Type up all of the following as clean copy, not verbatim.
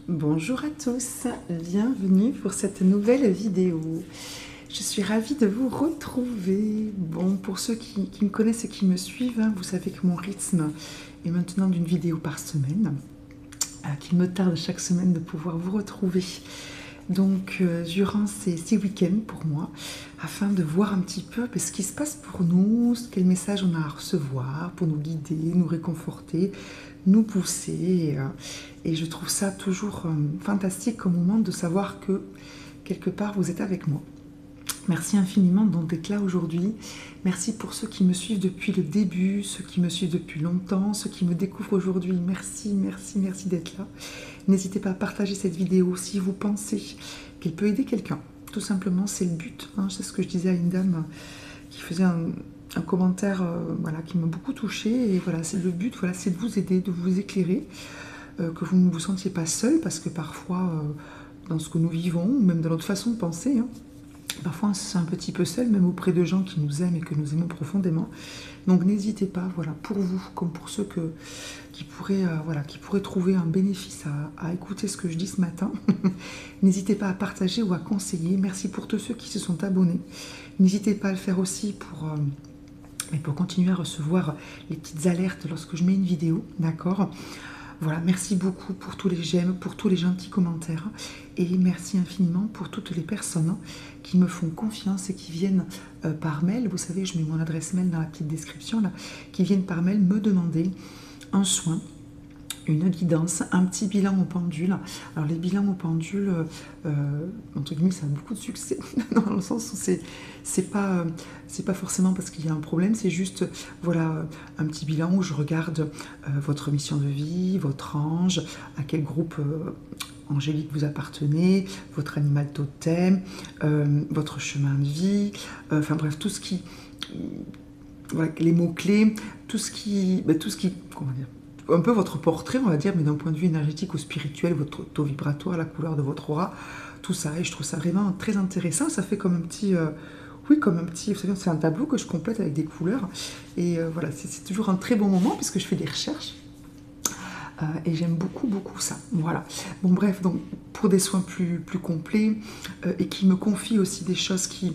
Bonjour à tous, bienvenue pour cette nouvelle vidéo. Je suis ravie de vous retrouver. Bon, pour ceux qui me connaissent et qui me suivent, vous savez que mon rythme est maintenant d'une vidéo par semaine, qu'il me tarde chaque semaine de pouvoir vous retrouver. Donc, durant ces week-ends pour moi, afin de voir un petit peu ce qui se passe pour nous, quel message on a à recevoir pour nous guider, nous réconforter, nous pousser. Et je trouve ça toujours fantastique au moment de savoir que quelque part vous êtes avec moi. Merci infiniment d'être là aujourd'hui. Merci pour ceux qui me suivent depuis le début, ceux qui me suivent depuis longtemps, ceux qui me découvrent aujourd'hui. Merci, merci, merci d'être là. N'hésitez pas à partager cette vidéo si vous pensez qu'elle peut aider quelqu'un. Tout simplement, c'est le but. C'est ce que je disais à une dame qui faisait un commentaire qui m'a beaucoup touchée. Et voilà, c'est le but, c'est de vous aider, de vous éclairer, que vous ne vous sentiez pas seul, parce que parfois, dans ce que nous vivons, ou même dans notre façon de penser, parfois on se sent un petit peu seul, même auprès de gens qui nous aiment et que nous aimons profondément. Donc n'hésitez pas, pour vous, comme pour ceux qui pourraient trouver un bénéfice à écouter ce que je dis ce matin, n'hésitez pas à partager ou à conseiller. Merci pour tous ceux qui se sont abonnés. N'hésitez pas à le faire aussi pour continuer à recevoir les petites alertes lorsque je mets une vidéo, d'accord ? Voilà, merci beaucoup pour tous les j'aime, pour tous les gentils commentaires, et merci infiniment pour toutes les personnes qui me font confiance et qui viennent par mail. Vous savez, je mets mon adresse mail dans la petite description là, qui viennent par mail me demander un soin, une guidance, un petit bilan au pendule. Alors les bilans au pendule, entre guillemets, ça a beaucoup de succès, dans le sens où c'est pas forcément parce qu'il y a un problème, c'est juste un petit bilan où je regarde votre mission de vie, votre ange, à quel groupe angélique vous appartenez, votre animal totem, votre chemin de vie, bref, tout ce qui... les mots-clés, tout ce qui... comment dire, un peu votre portrait, on va dire, mais d'un point de vue énergétique ou spirituel, votre taux vibratoire, la couleur de votre aura, tout ça. Et je trouve ça vraiment très intéressant. Ça fait comme un petit... vous savez, c'est un tableau que je complète avec des couleurs. Et c'est toujours un très bon moment puisque je fais des recherches. Et j'aime beaucoup, beaucoup ça. Voilà. Bon, bref, donc, pour des soins plus complets et qui me confient aussi des choses qui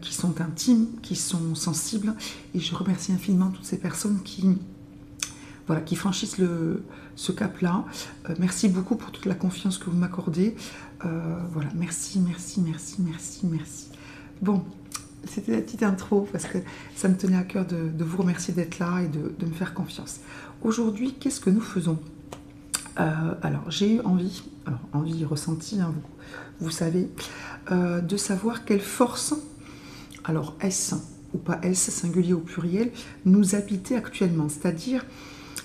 sont intimes, qui sont sensibles. Et je remercie infiniment toutes ces personnes qui franchissent ce cap-là. Merci beaucoup pour toute la confiance que vous m'accordez. Merci, merci, merci, merci, merci. Bon, c'était la petite intro parce que ça me tenait à cœur de vous remercier d'être là et de me faire confiance. Aujourd'hui, qu'est-ce que nous faisons ? Alors, j'ai eu envie ressentie, vous savez, de savoir quelle force, alors S ou pas S, singulier ou pluriel, nous habitait actuellement, c'est-à-dire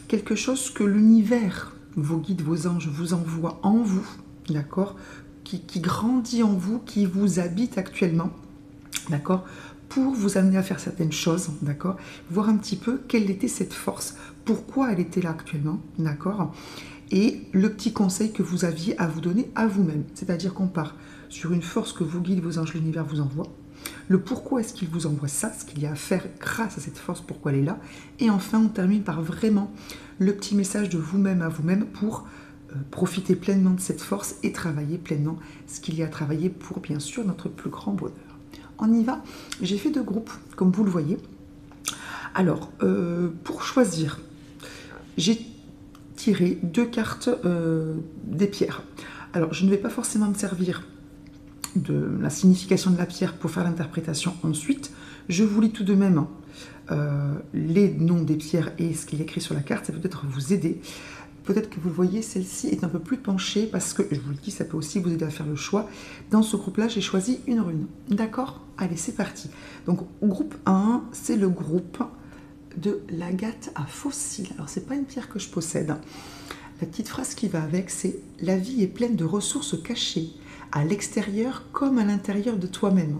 quelque chose que l'univers, vos guides, vos anges vous envoient en vous, d'accord, qui grandit en vous, qui vous habite actuellement, d'accord, pour vous amener à faire certaines choses, d'accord, voir un petit peu quelle était cette force, pourquoi elle était là actuellement, d'accord, et le petit conseil que vous aviez à vous donner à vous-même, c'est-à-dire qu'on part sur une force que vos guides, vos anges, l'univers vous envoient, le pourquoi est-ce qu'il vous envoie ça, ce qu'il y a à faire grâce à cette force, pourquoi elle est là. Et enfin, on termine par vraiment le petit message de vous-même à vous-même pour profiter pleinement de cette force et travailler pleinement ce qu'il y a à travailler pour, bien sûr, notre plus grand bonheur. On y va. J'ai fait 2 groupes, comme vous le voyez. Alors, pour choisir, j'ai tiré 2 cartes des pierres. Alors, je ne vais pas forcément me servir de la signification de la pierre pour faire l'interprétation ensuite. Je vous lis tout de même les noms des pierres et ce qu'il y a écrit sur la carte, ça peut peut-être vous aider. Peut-être que vous voyez, celle-ci est un peu plus penchée parce que, je vous le dis, ça peut aussi vous aider à faire le choix. Dans ce groupe-là, j'ai choisi une rune. D'accord ? Allez, c'est parti. Donc, groupe 1, c'est le groupe de l'agate à fossiles. Alors, c'est pas une pierre que je possède. La petite phrase qui va avec, c'est « La vie est pleine de ressources cachées, à l'extérieur comme à l'intérieur de toi-même.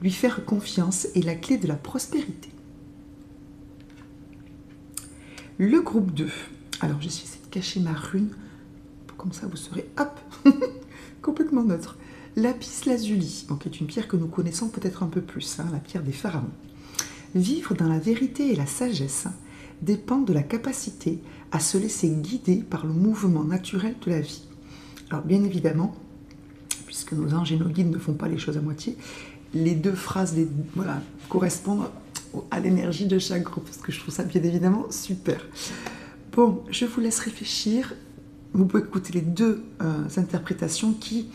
Lui faire confiance est la clé de la prospérité. » Le groupe 2. Alors, je suis essayé de cacher ma rune. Comme ça, vous serez, hop, complètement neutre. Lapis lazuli, qui est une pierre que nous connaissons peut-être un peu plus, la pierre des pharaons. Vivre dans la vérité et la sagesse dépend de la capacité à se laisser guider par le mouvement naturel de la vie. Alors bien évidemment, puisque nos anges et nos guides ne font pas les choses à moitié, les deux phrases voilà, correspondent à l'énergie de chaque groupe, parce que je trouve ça bien évidemment super. Bon, je vous laisse réfléchir. Vous pouvez écouter les deux interprétations qui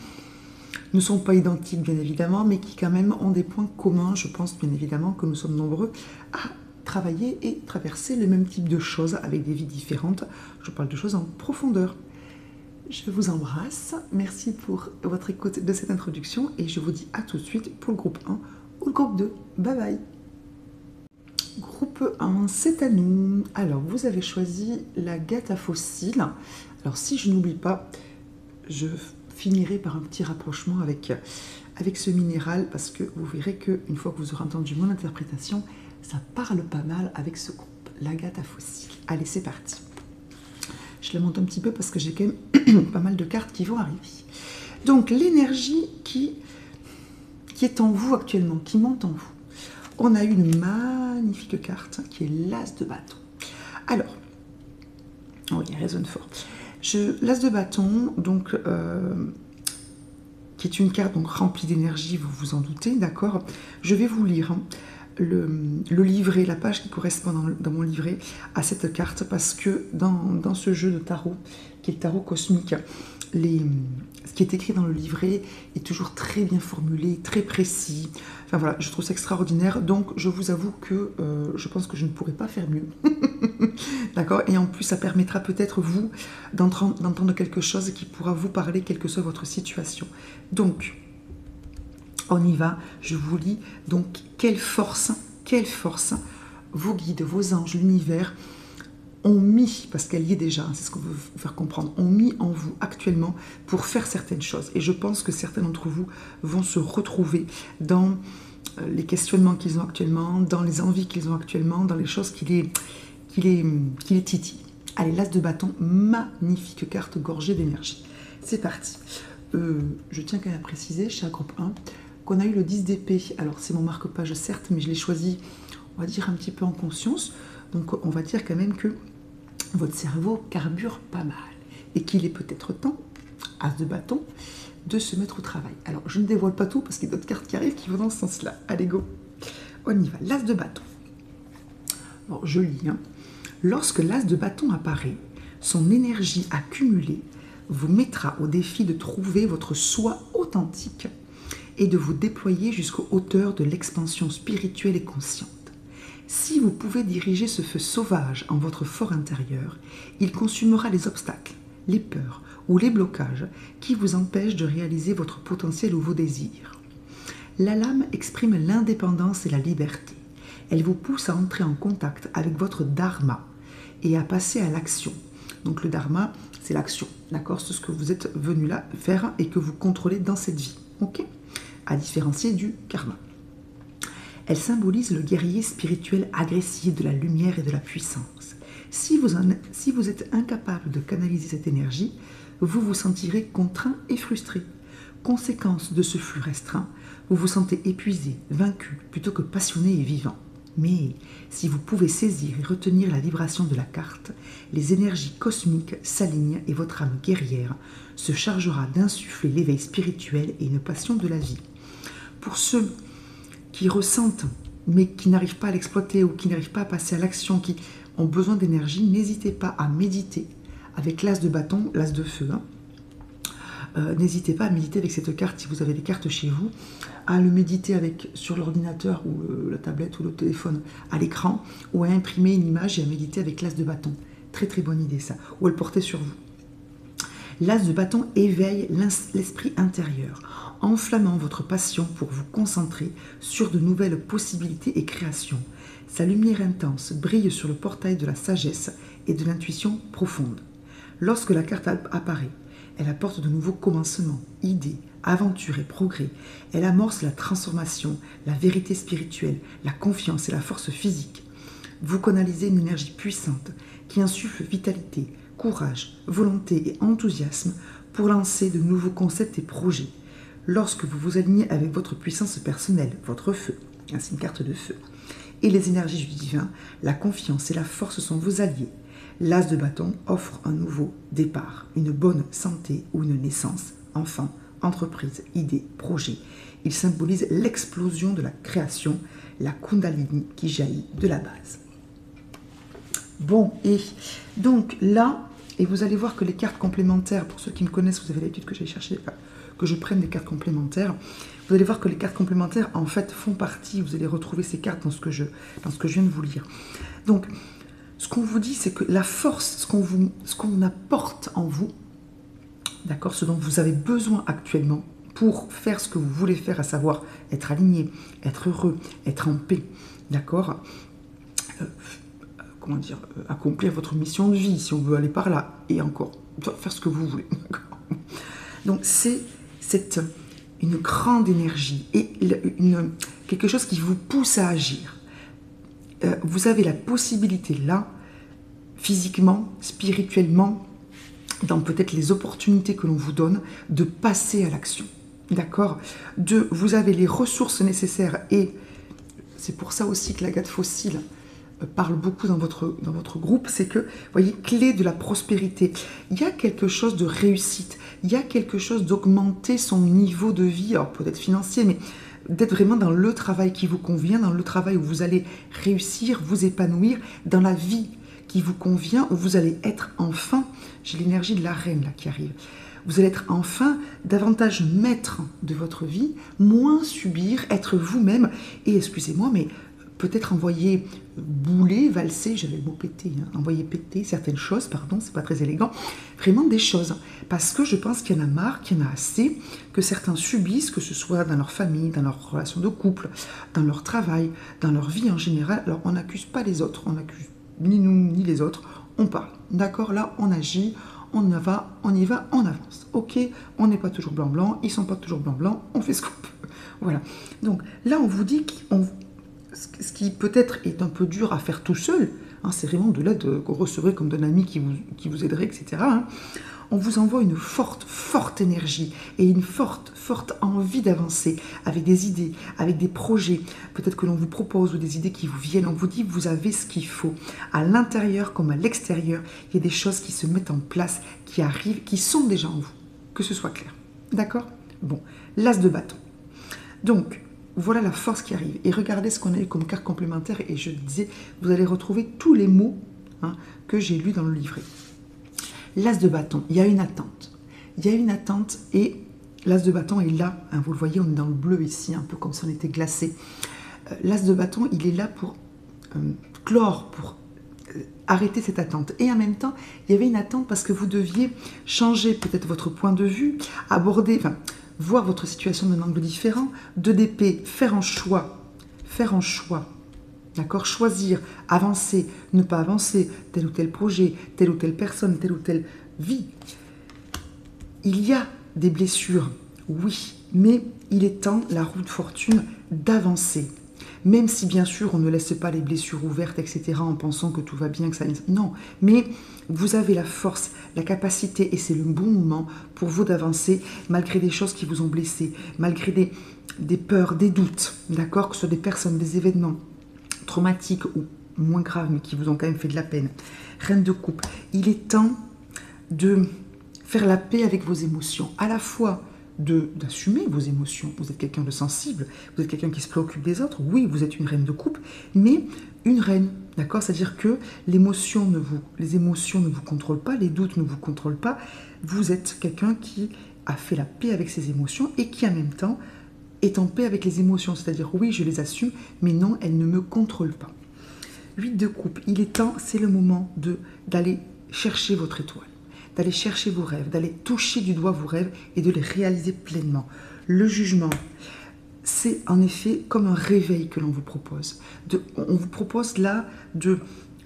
ne sont pas identiques bien évidemment, mais qui quand même ont des points communs. Je pense bien évidemment que nous sommes nombreux à travailler et traverser le même type de choses avec des vies différentes. Je parle de choses en profondeur. Je vous embrasse, merci pour votre écoute de cette introduction et je vous dis à tout de suite pour le groupe 1 ou le groupe 2. Bye bye. Groupe 1, c'est à nous. Alors, vous avez choisi l'agate fossile. Alors, si je n'oublie pas, je finirai par un petit rapprochement avec ce minéral parce que vous verrez qu'une fois que vous aurez entendu mon interprétation, ça parle pas mal avec ce groupe, l'agate fossile. Allez, c'est parti. Je la monte un petit peu parce que j'ai quand même pas mal de cartes qui vont arriver. Donc, l'énergie qui est en vous actuellement, qui monte en vous. On a une magnifique carte qui est l'As de bâton. Alors, oui, il résonne fort. L'As de bâton, donc, qui est une carte donc, remplie d'énergie, vous vous en doutez, d'accord? Je vais vous lire le livret, la page qui correspond dans mon livret à cette carte, parce que dans ce jeu de tarot, qui est le tarot cosmique, ce qui est écrit dans le livret est toujours très bien formulé, très précis. Enfin voilà, je trouve ça extraordinaire. Donc je vous avoue que je pense que je ne pourrais pas faire mieux. D'accord? Et en plus, ça permettra peut-être vous d'entendre quelque chose qui pourra vous parler, quelle que soit votre situation. Donc, on y va. Je vous lis. Donc, quelle force vos guides, vos anges, l'univers ont mis, parce qu'elle y est déjà, c'est ce qu'on veut vous faire comprendre, ont mis en vous actuellement pour faire certaines choses. Et je pense que certains d'entre vous vont se retrouver dans les questionnements qu'ils ont actuellement, dans les envies qu'ils ont actuellement, dans les choses qui les titillent. Allez, l'As de bâton, magnifique carte gorgée d'énergie. C'est parti. Je tiens quand même à préciser, chez groupe 1, qu'on a eu le 10 d'épée. Alors, c'est mon marque-page, certes, mais je l'ai choisi, on va dire, un petit peu en conscience. Donc, on va dire quand même que votre cerveau carbure pas mal et qu'il est peut-être temps, As de bâton, de se mettre au travail. Alors, je ne dévoile pas tout parce qu'il y a d'autres cartes qui arrivent qui vont dans ce sens-là. Allez, go. On y va. L'As de bâton. Bon, je lis. Hein. Lorsque l'As de bâton apparaît, son énergie accumulée vous mettra au défi de trouver votre soi authentique et de vous déployer jusqu'aux hauteurs de l'expansion spirituelle et consciente. Si vous pouvez diriger ce feu sauvage en votre fort intérieur, il consumera les obstacles, les peurs ou les blocages qui vous empêchent de réaliser votre potentiel ou vos désirs. La lame exprime l'indépendance et la liberté. Elle vous pousse à entrer en contact avec votre dharma et à passer à l'action. Donc le dharma, c'est l'action, d'accord? C'est ce que vous êtes venu là faire et que vous contrôlez dans cette vie, ok? À différencier du karma. Elle symbolise le guerrier spirituel agressif de la lumière et de la puissance. Si vous êtes incapable de canaliser cette énergie, vous vous sentirez contraint et frustré. Conséquence de ce flux restreint, vous vous sentez épuisé, vaincu, plutôt que passionné et vivant. Mais si vous pouvez saisir et retenir la vibration de la carte, les énergies cosmiques s'alignent et votre âme guerrière se chargera d'insuffler l'éveil spirituel et une passion de la vie. Pour ceux qui ressentent, mais qui n'arrivent pas à l'exploiter ou qui n'arrivent pas à passer à l'action, qui ont besoin d'énergie, n'hésitez pas à méditer avec l'As de bâton, l'As de feu. N'hésitez pas à méditer avec cette carte si vous avez des cartes chez vous, à le méditer sur l'ordinateur ou la tablette ou le téléphone à l'écran, ou à imprimer une image et à méditer avec l'As de bâton. Très très bonne idée ça, ou à le porter sur vous. L'As de bâton éveille l'esprit intérieur, enflammant votre passion pour vous concentrer sur de nouvelles possibilités et créations. Sa lumière intense brille sur le portail de la sagesse et de l'intuition profonde. Lorsque la carte apparaît, elle apporte de nouveaux commencements, idées, aventures et progrès. Elle amorce la transformation, la vérité spirituelle, la confiance et la force physique. Vous canalisez une énergie puissante qui insuffle vitalité, courage, volonté et enthousiasme pour lancer de nouveaux concepts et projets. Lorsque vous vous alignez avec votre puissance personnelle, votre feu, c'est une carte de feu, et les énergies du divin, la confiance et la force sont vos alliés. L'as de bâton offre un nouveau départ, une bonne santé ou une naissance, enfant, entreprise, idée, projet. Il symbolise l'explosion de la création, la Kundalini qui jaillit de la base. Bon, et donc là, et vous allez voir que les cartes complémentaires, pour ceux qui me connaissent, vous avez l'habitude que j'aille chercher, que je prenne des cartes complémentaires, vous allez voir que les cartes complémentaires, en fait, font partie, vous allez retrouver ces cartes dans ce que je viens de vous lire. Donc, ce qu'on vous dit, c'est que la force, ce qu'on apporte en vous, d'accord, ce dont vous avez besoin actuellement pour faire ce que vous voulez faire, à savoir être aligné, être heureux, être en paix, d'accord, comment dire, accomplir votre mission de vie, si on veut aller par là, et encore, faire ce que vous voulez. Donc, c'est une grande énergie et quelque chose qui vous pousse à agir. Vous avez la possibilité là, physiquement, spirituellement, dans peut-être les opportunités que l'on vous donne, de passer à l'action. D'accord? Vous avez les ressources nécessaires et c'est pour ça aussi que l'agate fossile parle beaucoup dans votre groupe, c'est que, vous voyez, clé de la prospérité. Il y a quelque chose de réussite, il y a quelque chose d'augmenter son niveau de vie, alors peut-être financier, mais d'être vraiment dans le travail qui vous convient, dans le travail où vous allez réussir, vous épanouir, dans la vie qui vous convient, où vous allez être enfin, j'ai l'énergie de la reine là qui arrive, vous allez être enfin davantage maître de votre vie, moins subir, être vous-même, et excusez-moi, mais peut-être envoyer bouler, valser, j'avais le mot péter, hein, envoyer péter certaines choses, pardon, c'est pas très élégant, vraiment des choses. Parce que je pense qu'il y en a marre, qu'il y en a assez, que certains subissent, que ce soit dans leur famille, dans leur relation de couple, dans leur travail, dans leur vie en général. Alors on n'accuse pas les autres, on n'accuse ni nous ni les autres, on parle. D'accord, là on agit, on y va, on avance. Ok, on n'est pas toujours blanc-blanc, ils sont pas toujours blanc-blanc, on fait ce qu'on peut. Voilà. Donc là on vous dit ce qui peut-être est un peu dur à faire tout seul, hein, c'est vraiment de l'aide qu'on recevrait comme d'un ami qui vous aiderait, etc. Hein. On vous envoie une forte énergie et une forte envie d'avancer avec des idées, avec des projets, peut-être que l'on vous propose ou des idées qui vous viennent. On vous dit que vous avez ce qu'il faut. À l'intérieur comme à l'extérieur, il y a des choses qui se mettent en place, qui arrivent, qui sont déjà en vous, que ce soit clair. D'accord? Bon, l'as de bâton. Donc, voilà la force qui arrive. Et regardez ce qu'on a eu comme carte complémentaire. Et je disais, vous allez retrouver tous les mots que j'ai lus dans le livret. L'as de bâton, il y a une attente. Il y a une attente et l'as de bâton est là. Hein, vous le voyez, on est dans le bleu ici, un peu comme si on était glacé. L'as de bâton, il est là pour clore, pour arrêter cette attente. Et en même temps, il y avait une attente parce que vous deviez changer peut-être votre point de vue, aborder... voir votre situation d'un angle différent, 2 d'épée, faire un choix, d'accord, choisir, avancer, ne pas avancer, tel ou tel projet, telle ou telle personne, telle ou telle vie. Il y a des blessures, oui, mais il est temps, la roue de fortune, d'avancer. Même si bien sûr on ne laisse pas les blessures ouvertes, etc., en pensant que tout va bien, que ça... Non, mais vous avez la force, la capacité, et c'est le bon moment pour vous d'avancer, malgré des choses qui vous ont blessé, malgré des peurs, des doutes, d'accord, que ce soit des personnes, des événements traumatiques ou moins graves, mais qui vous ont quand même fait de la peine. Reine de coupe, il est temps de faire la paix avec vos émotions, à la fois d'assumer vos émotions. Vous êtes quelqu'un de sensible, vous êtes quelqu'un qui se préoccupe des autres. Oui, vous êtes une reine de coupe, mais une reine, d'accord? C'est-à-dire que les émotions ne vous contrôlent pas, les doutes ne vous contrôlent pas. Vous êtes quelqu'un qui a fait la paix avec ses émotions et qui, en même temps, est en paix avec les émotions. C'est-à-dire, oui, je les assume, mais non, elles ne me contrôlent pas. 8 de coupe, il est temps, c'est le moment d'aller chercher votre étoile, d'aller chercher vos rêves, d'aller toucher du doigt vos rêves et de les réaliser pleinement. Le jugement, c'est en effet comme un réveil que l'on vous propose. On vous propose là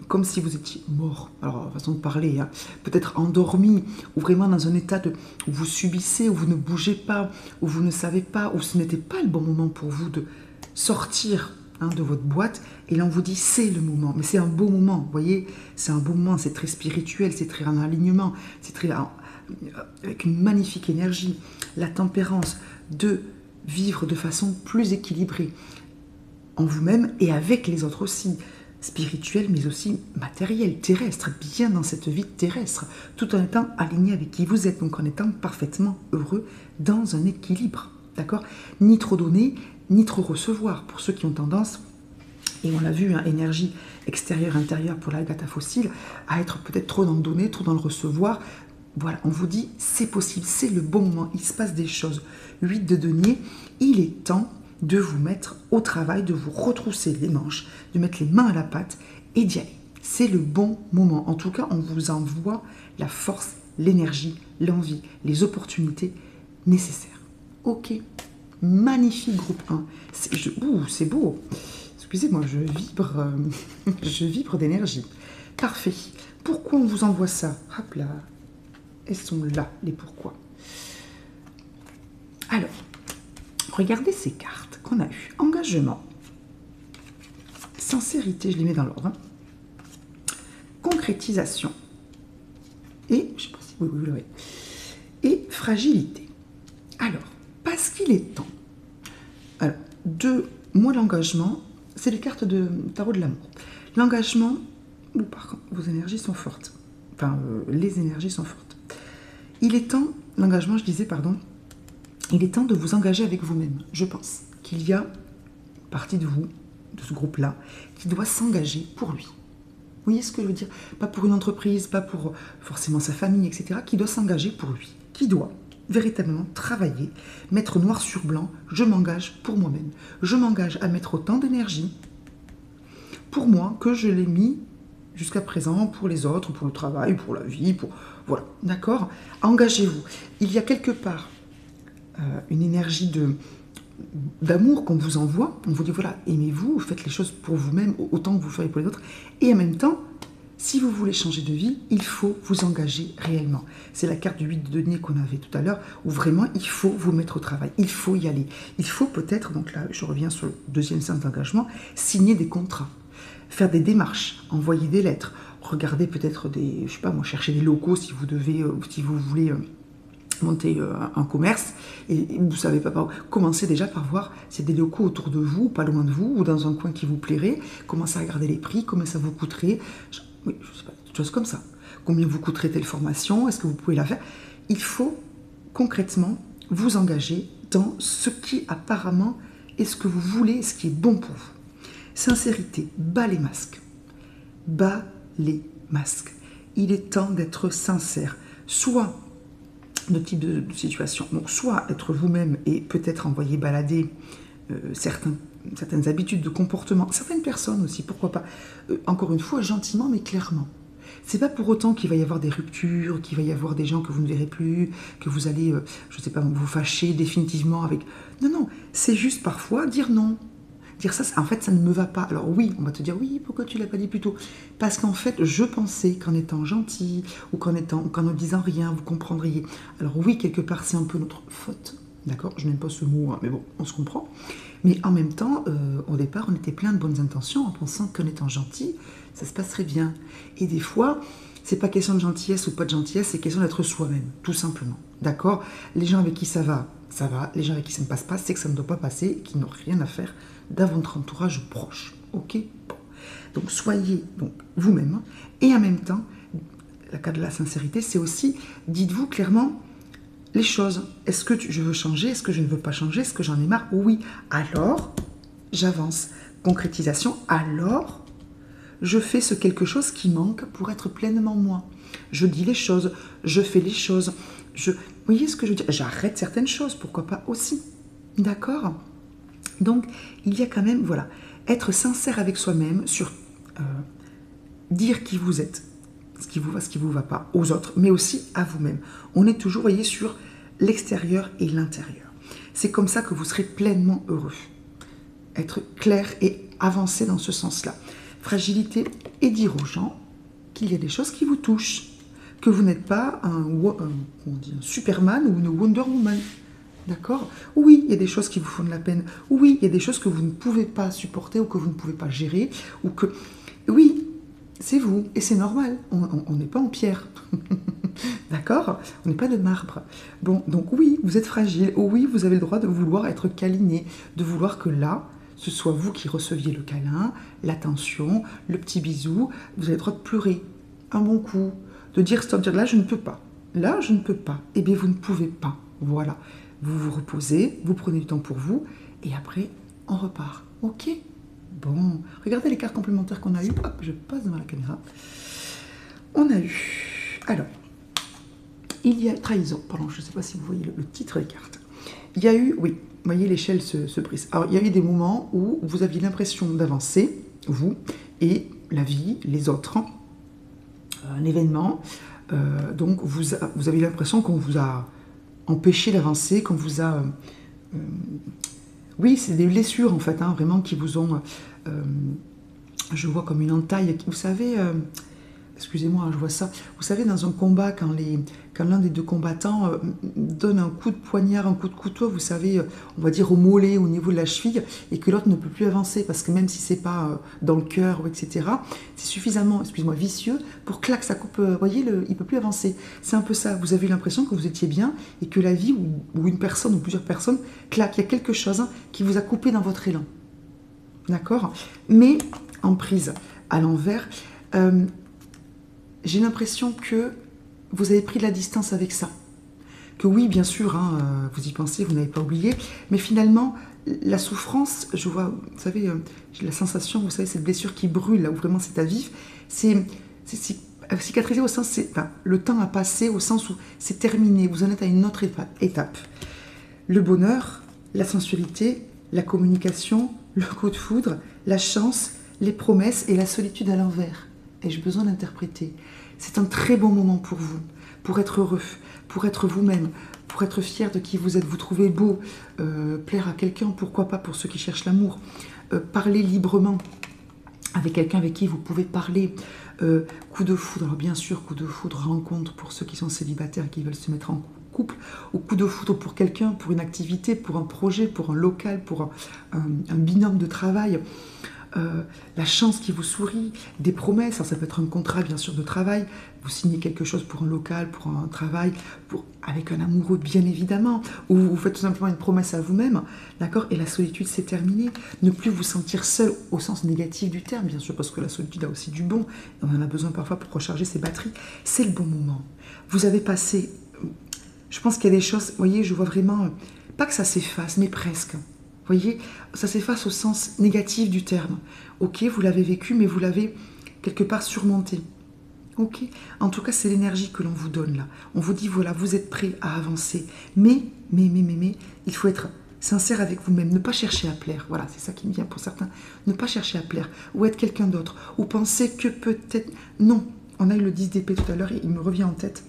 comme si vous étiez mort, alors façon de parler, hein, peut-être endormi, ou vraiment dans un état où vous subissez, où vous ne bougez pas, où vous ne savez pas, où ce n'était pas le bon moment pour vous de sortir de votre boîte, et là on vous dit c'est le moment, mais c'est un beau moment, vous voyez, c'est un beau moment, c'est très spirituel, c'est très en alignement, c'est très avec une magnifique énergie, la tempérance, de vivre de façon plus équilibrée en vous-même et avec les autres aussi. spirituel, mais aussi matériel, terrestre, bien dans cette vie terrestre, tout en étant aligné avec qui vous êtes, donc en étant parfaitement heureux dans un équilibre, d'accord? Ni trop donner, ni trop recevoir, pour ceux qui ont tendance, et on l'a vu, hein, énergie extérieure, intérieure pour la Agatha fossile, à être peut-être trop dans le donner, trop dans le recevoir. Voilà, on vous dit, c'est possible, c'est le bon moment, il se passe des choses. 8 de denier, il est temps de vous mettre au travail, de vous retrousser les manches, de mettre les mains à la pâte et d'y aller. C'est le bon moment. En tout cas, on vous envoie la force, l'énergie, l'envie, les opportunités nécessaires. Ok, magnifique groupe 1. C'est beau. Excusez-moi, je vibre d'énergie. Parfait. Pourquoi on vous envoie ça? Hop là. Elles sont là, les pourquoi. Alors, regardez ces cartes qu'on a eues. Engagement, sincérité, je les mets dans l'ordre. Concrétisation. Et, je sais pas si oui, et fragilité. Alors, parce qu'il est temps. Alors, moi, l'engagement, c'est les cartes de tarot de l'amour. L'engagement, par contre, vos énergies sont fortes. Enfin, les énergies sont fortes. Il est temps, l'engagement, je disais, pardon, il est temps de vous engager avec vous-même. Je pense qu'il y a une partie de vous, de ce groupe-là, qui doit s'engager pour lui. Vous voyez ce que je veux dire? Pas pour une entreprise, pas pour forcément sa famille, etc. Qui doit s'engager pour lui. Qui doit véritablement travailler, mettre noir sur blanc, je m'engage pour moi-même. Je m'engage à mettre autant d'énergie pour moi que je l'ai mis jusqu'à présent pour les autres, pour le travail, pour la vie, pour... Voilà, d'accord? Engagez-vous. Il y a quelque part une énergie d'amour qu'on vous envoie. On vous dit, voilà, aimez-vous, faites les choses pour vous-même autant que vous le feriez pour les autres. Et en même temps, si vous voulez changer de vie, il faut vous engager réellement. C'est la carte du 8 de denier qu'on avait tout à l'heure, où vraiment, il faut vous mettre au travail. Il faut y aller. Il faut peut-être, donc là, je reviens sur le deuxième sens d'engagement, signer des contrats, faire des démarches, envoyer des lettres, regarder peut-être des, je sais pas moi, chercher des locaux si vous devez, si vous voulez monter un commerce et vous ne savez pas par où. Commencez déjà par voir s'il y a des locaux autour de vous, pas loin de vous, ou dans un coin qui vous plairait. Commencez à regarder les prix, combien ça vous coûterait. Oui, je sais pas, des choses comme ça. Combien vous coûterait telle formation? Est-ce que vous pouvez la faire? Il faut concrètement vous engager dans ce qui apparemment est ce que vous voulez, ce qui est bon pour vous. Sincérité, bas les masques. Bas les masques. Il est temps d'être sincère. Soit de type de situation. Donc, soit être vous-même et peut-être envoyer balader certaines habitudes de comportement, certaines personnes aussi, pourquoi pas. Encore une fois, gentiment, mais clairement. C'est pas pour autant qu'il va y avoir des ruptures, qu'il va y avoir des gens que vous ne verrez plus, que vous allez, je sais pas, vous fâcher définitivement avec... Non, non, c'est juste parfois dire non. Dire ça, en fait, ça ne me va pas. Alors oui, on va te dire, oui, pourquoi tu ne l'as pas dit plus tôt? Parce qu'en fait, je pensais qu'en étant gentil, ou qu'en ne disant rien, vous comprendriez. Alors oui, quelque part, c'est un peu notre faute. D'accord? Je n'aime pas ce mot, hein, mais bon, on se comprend. Mais en même temps, au départ, on était plein de bonnes intentions en pensant qu'en étant gentil, ça se passerait bien. Et des fois, c'est pas question de gentillesse ou pas de gentillesse, c'est question d'être soi-même, tout simplement. D'accord? Les gens avec qui ça va, ça va. Les gens avec qui ça ne passe pas, c'est que ça ne doit pas passer, qu'ils n'ont rien à faire dans votre entourage proche. Ok? Bon. Donc, soyez donc vous-même. Et en même temps, la carte de la sincérité, c'est aussi, dites-vous clairement les choses. Est-ce que je veux changer? Est-ce que je ne veux pas changer? Est-ce que j'en ai marre? Oui. Alors, j'avance. Concrétisation. Alors, je fais ce quelque chose qui manque pour être pleinement moi. Je dis les choses. Je fais les choses. Vous voyez ce que je veux dire? J'arrête certaines choses. Pourquoi pas aussi? D'accord? Donc, il y a quand même, voilà, être sincère avec soi-même sur dire qui vous êtes, ce qui vous va, ce qui ne vous va pas, aux autres, mais aussi à vous-même. On est toujours, voyez, sur l'extérieur et l'intérieur. C'est comme ça que vous serez pleinement heureux. Être clair et avancer dans ce sens-là. Fragilité et dire aux gens qu'il y a des choses qui vous touchent, que vous n'êtes pas un Superman ou une Wonder Woman. D'accord? Oui, il y a des choses qui vous font de la peine. Oui, il y a des choses que vous ne pouvez pas supporter ou que vous ne pouvez pas gérer. Ou que... Oui, c'est vous. Et c'est normal. On n'est pas en pierre. D'accord? On n'est pas de marbre. Bon, donc oui, vous êtes fragile. Oui, vous avez le droit de vouloir être câliné. De vouloir que là, ce soit vous qui receviez le câlin, l'attention, le petit bisou. Vous avez le droit de pleurer un bon coup, de dire stop, dire là je ne peux pas, là je ne peux pas. Eh bien vous ne pouvez pas, voilà. Vous vous reposez, vous prenez du temps pour vous et après on repart. Ok? Bon, regardez les cartes complémentaires qu'on a eues. Hop, je passe devant la caméra. On a eu, alors, il y a trahison, pardon, je ne sais pas si vous voyez le titre des cartes. Il y a eu, oui, vous voyez l'échelle se brise. Alors, il y a eu des moments où vous aviez l'impression d'avancer, vous, et la vie, les autres, un événement. Donc, vous avez l'impression qu'on vous a empêché d'avancer, qu'on vous a... oui, c'est des blessures, en fait, hein, vraiment, qui vous ont... je vois comme une entaille, vous savez... excusez-moi, je vois ça. Vous savez, dans un combat, quand l'un des deux combattants donne un coup de poignard, un coup de couteau, vous savez, on va dire au mollet, au niveau de la cheville, et que l'autre ne peut plus avancer, parce que même si c'est pas dans le cœur, etc., c'est suffisamment, excusez-moi, vicieux, pour clac, ça coupe, vous voyez, il peut plus avancer. C'est un peu ça. Vous avez eu l'impression que vous étiez bien, et que la vie, ou une personne, ou plusieurs personnes, clac, il y a quelque chose qui vous a coupé dans votre élan. D'accord? Mais, en prise à l'envers, j'ai l'impression que vous avez pris de la distance avec ça. Que oui, bien sûr, hein, vous y pensez, vous n'avez pas oublié, mais finalement, la souffrance, je vois, vous savez, j'ai la sensation, vous savez, cette blessure qui brûle, là où vraiment c'est à vif, c'est cicatrisé au sens, enfin, le temps a passé au sens où c'est terminé, vous en êtes à une autre étape. Le bonheur, la sensualité, la communication, le coup de foudre, la chance, les promesses et la solitude à l'envers. Ai-je besoin d'interpréter? C'est un très bon moment pour vous, pour être heureux, pour être vous-même, pour être fier de qui vous êtes, vous trouvez beau, plaire à quelqu'un, pourquoi pas pour ceux qui cherchent l'amour, parler librement avec quelqu'un avec qui vous pouvez parler, coup de foudre, alors bien sûr, coup de foudre, rencontre pour ceux qui sont célibataires et qui veulent se mettre en couple, ou coup de foudre pour quelqu'un, pour une activité, pour un projet, pour un local, pour un binôme de travail. La chance qui vous sourit, des promesses, alors ça peut être un contrat bien sûr de travail, vous signez quelque chose pour un local, pour un travail, avec un amoureux bien évidemment, ou vous faites tout simplement une promesse à vous-même, d'accord? Et la solitude c'est terminé, ne plus vous sentir seul au sens négatif du terme, bien sûr, parce que la solitude a aussi du bon, on en a besoin parfois pour recharger ses batteries, c'est le bon moment. Vous avez passé, je pense qu'il y a des choses, vous voyez, je vois vraiment, pas que ça s'efface, mais presque. Vous voyez, ça s'efface au sens négatif du terme. Ok, vous l'avez vécu, mais vous l'avez quelque part surmonté. Ok, en tout cas, c'est l'énergie que l'on vous donne là. On vous dit, voilà, vous êtes prêt à avancer. Mais, il faut être sincère avec vous-même. Ne pas chercher à plaire. Voilà, c'est ça qui me vient pour certains. Ne pas chercher à plaire. Ou être quelqu'un d'autre. Ou penser que peut-être... Non, on a eu le 10 d'épée tout à l'heure et il me revient en tête.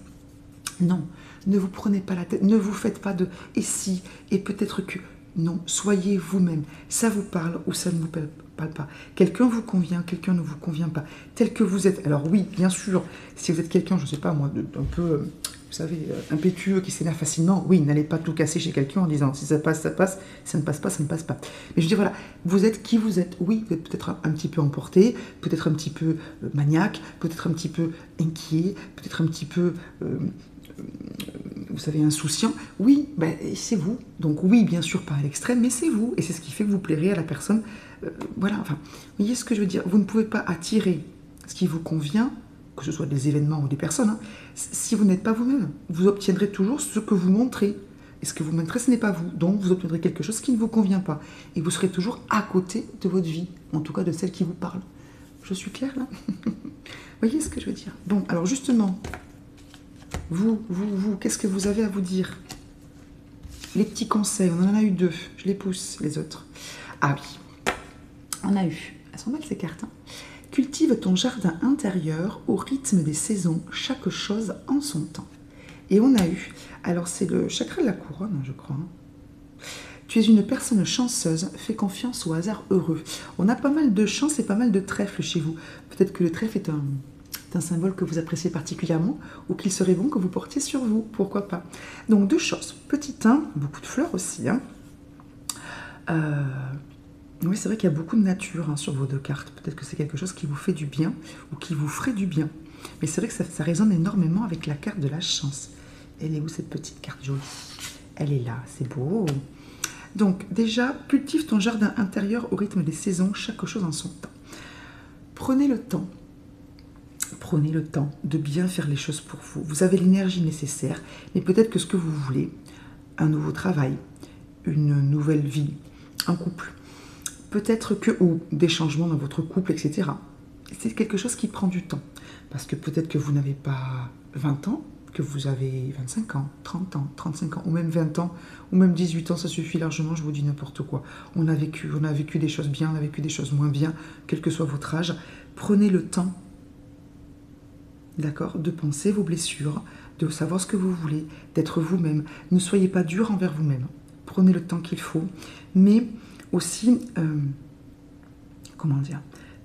Non, ne vous prenez pas la tête. Ne vous faites pas de « et si » et peut-être que... Non, soyez vous-même. Ça vous parle ou ça ne vous parle pas. Quelqu'un vous convient, quelqu'un ne vous convient pas. Tel que vous êtes. Alors oui, bien sûr, si vous êtes quelqu'un, je ne sais pas moi, un peu, vous savez, impétueux, qui s'énerve facilement, oui, n'allez pas tout casser chez quelqu'un en disant si ça passe, ça passe, si ça ne passe pas, ça ne passe pas. Mais je dis voilà, vous êtes qui vous êtes. Oui, vous êtes peut-être un petit peu emporté, peut-être un petit peu maniaque, peut-être un petit peu inquiet, peut-être un petit peu... vous savez, insouciant, oui, ben, c'est vous. Donc oui, bien sûr, pas à l'extrême, mais c'est vous. Et c'est ce qui fait que vous plairez à la personne. Voilà, enfin, vous voyez ce que je veux dire? Vous ne pouvez pas attirer ce qui vous convient, que ce soit des événements ou des personnes, hein, si vous n'êtes pas vous-même. Vous obtiendrez toujours ce que vous montrez. Et ce que vous montrez, ce n'est pas vous. Donc vous obtiendrez quelque chose qui ne vous convient pas. Et vous serez toujours à côté de votre vie, en tout cas de celle qui vous parle. Je suis claire, là? Vous voyez ce que je veux dire? Bon, alors justement... Vous, qu'est-ce que vous avez à vous dire? Les petits conseils, on en a eu 2. Je les pousse, les autres. Ah oui, on a eu, elles sont belles ces cartes. Hein. Cultive ton jardin intérieur au rythme des saisons, chaque chose en son temps. Et on a eu, alors c'est le chakra de la couronne, je crois. Hein. Tu es une personne chanceuse, fais confiance au hasard heureux. On a pas mal de chance et pas mal de trèfle chez vous. Peut-être que le trèfle est un symbole que vous appréciez particulièrement ou qu'il serait bon que vous portiez sur vous, pourquoi pas. Donc 2 choses, petit 1, beaucoup de fleurs aussi. Hein. Oui, c'est vrai qu'il y a beaucoup de nature hein, sur vos 2 cartes. Peut-être que c'est quelque chose qui vous fait du bien ou qui vous ferait du bien. Mais c'est vrai que ça résonne énormément avec la carte de la chance. Elle est où cette petite carte jolie? Elle est là, c'est beau. Donc déjà, cultive ton jardin intérieur au rythme des saisons, chaque chose en son temps. Prenez le temps de bien faire les choses pour vous. Vous avez l'énergie nécessaire, mais peut-être que ce que vous voulez, un nouveau travail, une nouvelle vie, un couple, peut-être que, ou des changements dans votre couple, etc. C'est quelque chose qui prend du temps. Parce que peut-être que vous n'avez pas 20 ans, que vous avez 25 ans, 30 ans, 35 ans, ou même 20 ans, ou même 18 ans, ça suffit largement, je vous dis n'importe quoi. On a vécu des choses bien, on a vécu des choses moins bien, quel que soit votre âge. Prenez le temps, d'accord, de penser vos blessures, de savoir ce que vous voulez, d'être vous-même. Ne soyez pas dur envers vous-même. Prenez le temps qu'il faut, mais aussi, comment dire,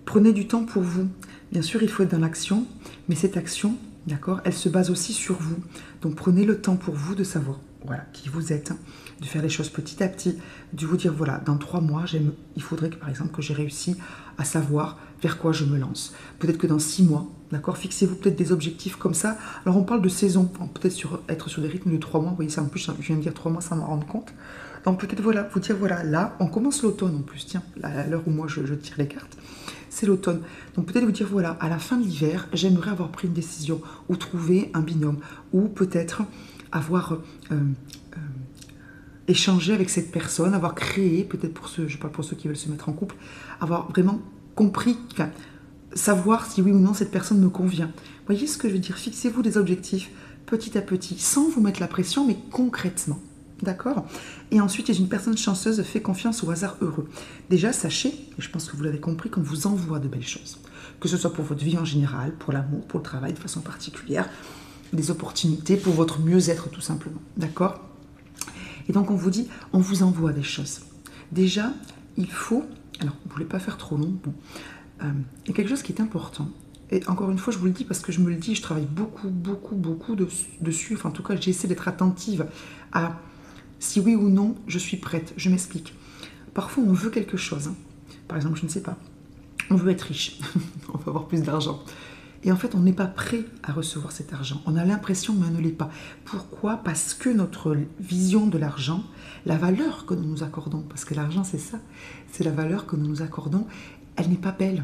prenez du temps pour vous. Bien sûr, il faut être dans l'action, mais cette action, d'accord, elle se base aussi sur vous. Donc prenez le temps pour vous de savoir, voilà, qui vous êtes, de faire les choses petit à petit, de vous dire, voilà, dans 3 mois, il faudrait que, par exemple, que j'ai réussi à savoir vers quoi je me lance. Peut-être que dans 6 mois, d'accord, fixez-vous peut-être des objectifs comme ça. Alors on parle de saison, peut-être être sur des rythmes de 3 mois, vous voyez, ça en plus, je viens de dire 3 mois sans m'en rendre compte. Donc peut-être, voilà, vous dire, voilà, là, on commence l'automne en plus, tiens, à l'heure où moi je tire les cartes, c'est l'automne. Donc peut-être vous dire, voilà, à la fin de l'hiver, j'aimerais avoir pris une décision, ou trouver un binôme, ou peut-être avoir échangé avec cette personne, avoir créé, peut-être pour ceux, je parle pour ceux qui veulent se mettre en couple, avoir vraiment compris, enfin, savoir si oui ou non cette personne me convient. Vous voyez ce que je veux dire? Fixez-vous des objectifs petit à petit, sans vous mettre la pression, mais concrètement. D'accord? Et ensuite, une personne chanceuse fait confiance au hasard heureux. Déjà, sachez, et je pense que vous l'avez compris, qu'on vous envoie de belles choses. Que ce soit pour votre vie en général, pour l'amour, pour le travail de façon particulière, des opportunités pour votre mieux-être tout simplement. D'accord? Et donc on vous dit, on vous envoie des choses. Déjà, il faut, alors vous ne voulez pas faire trop long, bon, il y a quelque chose qui est important. Et encore une fois, je vous le dis parce que je me le dis, je travaille beaucoup dessus. Enfin, en tout cas, j'essaie d'être attentive à si oui ou non je suis prête. Je m'explique. Parfois, on veut quelque chose. Par exemple, je ne sais pas, on veut être riche, on veut avoir plus d'argent. Et en fait, on n'est pas prêt à recevoir cet argent. On a l'impression, mais on ne l'est pas. Pourquoi? Parce que notre vision de l'argent, la valeur que nous nous accordons, parce que l'argent, c'est ça, c'est la valeur que nous nous accordons, elle n'est pas belle,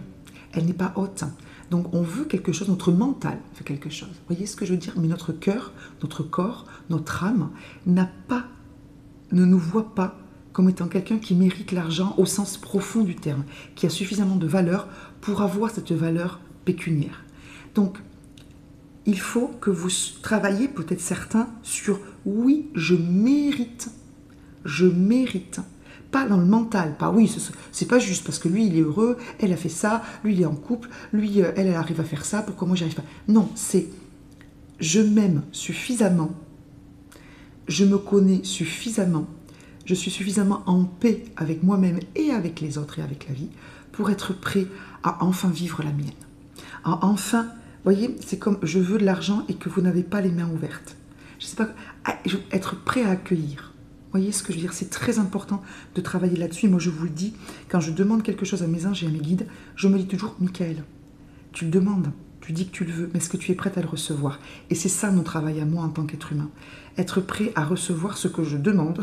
elle n'est pas haute. Donc, on veut quelque chose, notre mental veut quelque chose. Vous voyez ce que je veux dire? Mais notre cœur, notre corps, notre âme ne nous voit pas comme étant quelqu'un qui mérite l'argent au sens profond du terme, qui a suffisamment de valeur pour avoir cette valeur pécuniaire. Donc, il faut que vous travaillez, peut-être certains, sur « oui, je mérite ». Pas dans le mental, pas « oui, c'est pas juste parce que lui, il est heureux, elle a fait ça, lui, il est en couple, lui, elle arrive à faire ça, pourquoi moi, j'y arrive pas ?» Non, c'est « je m'aime suffisamment, je me connais suffisamment, je suis suffisamment en paix avec moi-même et avec les autres et avec la vie pour être prêt à enfin vivre la mienne. À enfin... Vous voyez, c'est comme je veux de l'argent et que vous n'avez pas les mains ouvertes. Je ne sais pas, être prêt à accueillir. Vous voyez ce que je veux dire? C'est très important de travailler là-dessus. Et moi, je vous le dis, quand je demande quelque chose à mes anges et à mes guides, je me dis toujours, Michael, tu le demandes, tu dis que tu le veux, mais est-ce que tu es prête à le recevoir? Et c'est ça mon travail à moi en tant qu'être humain. Être prêt à recevoir ce que je demande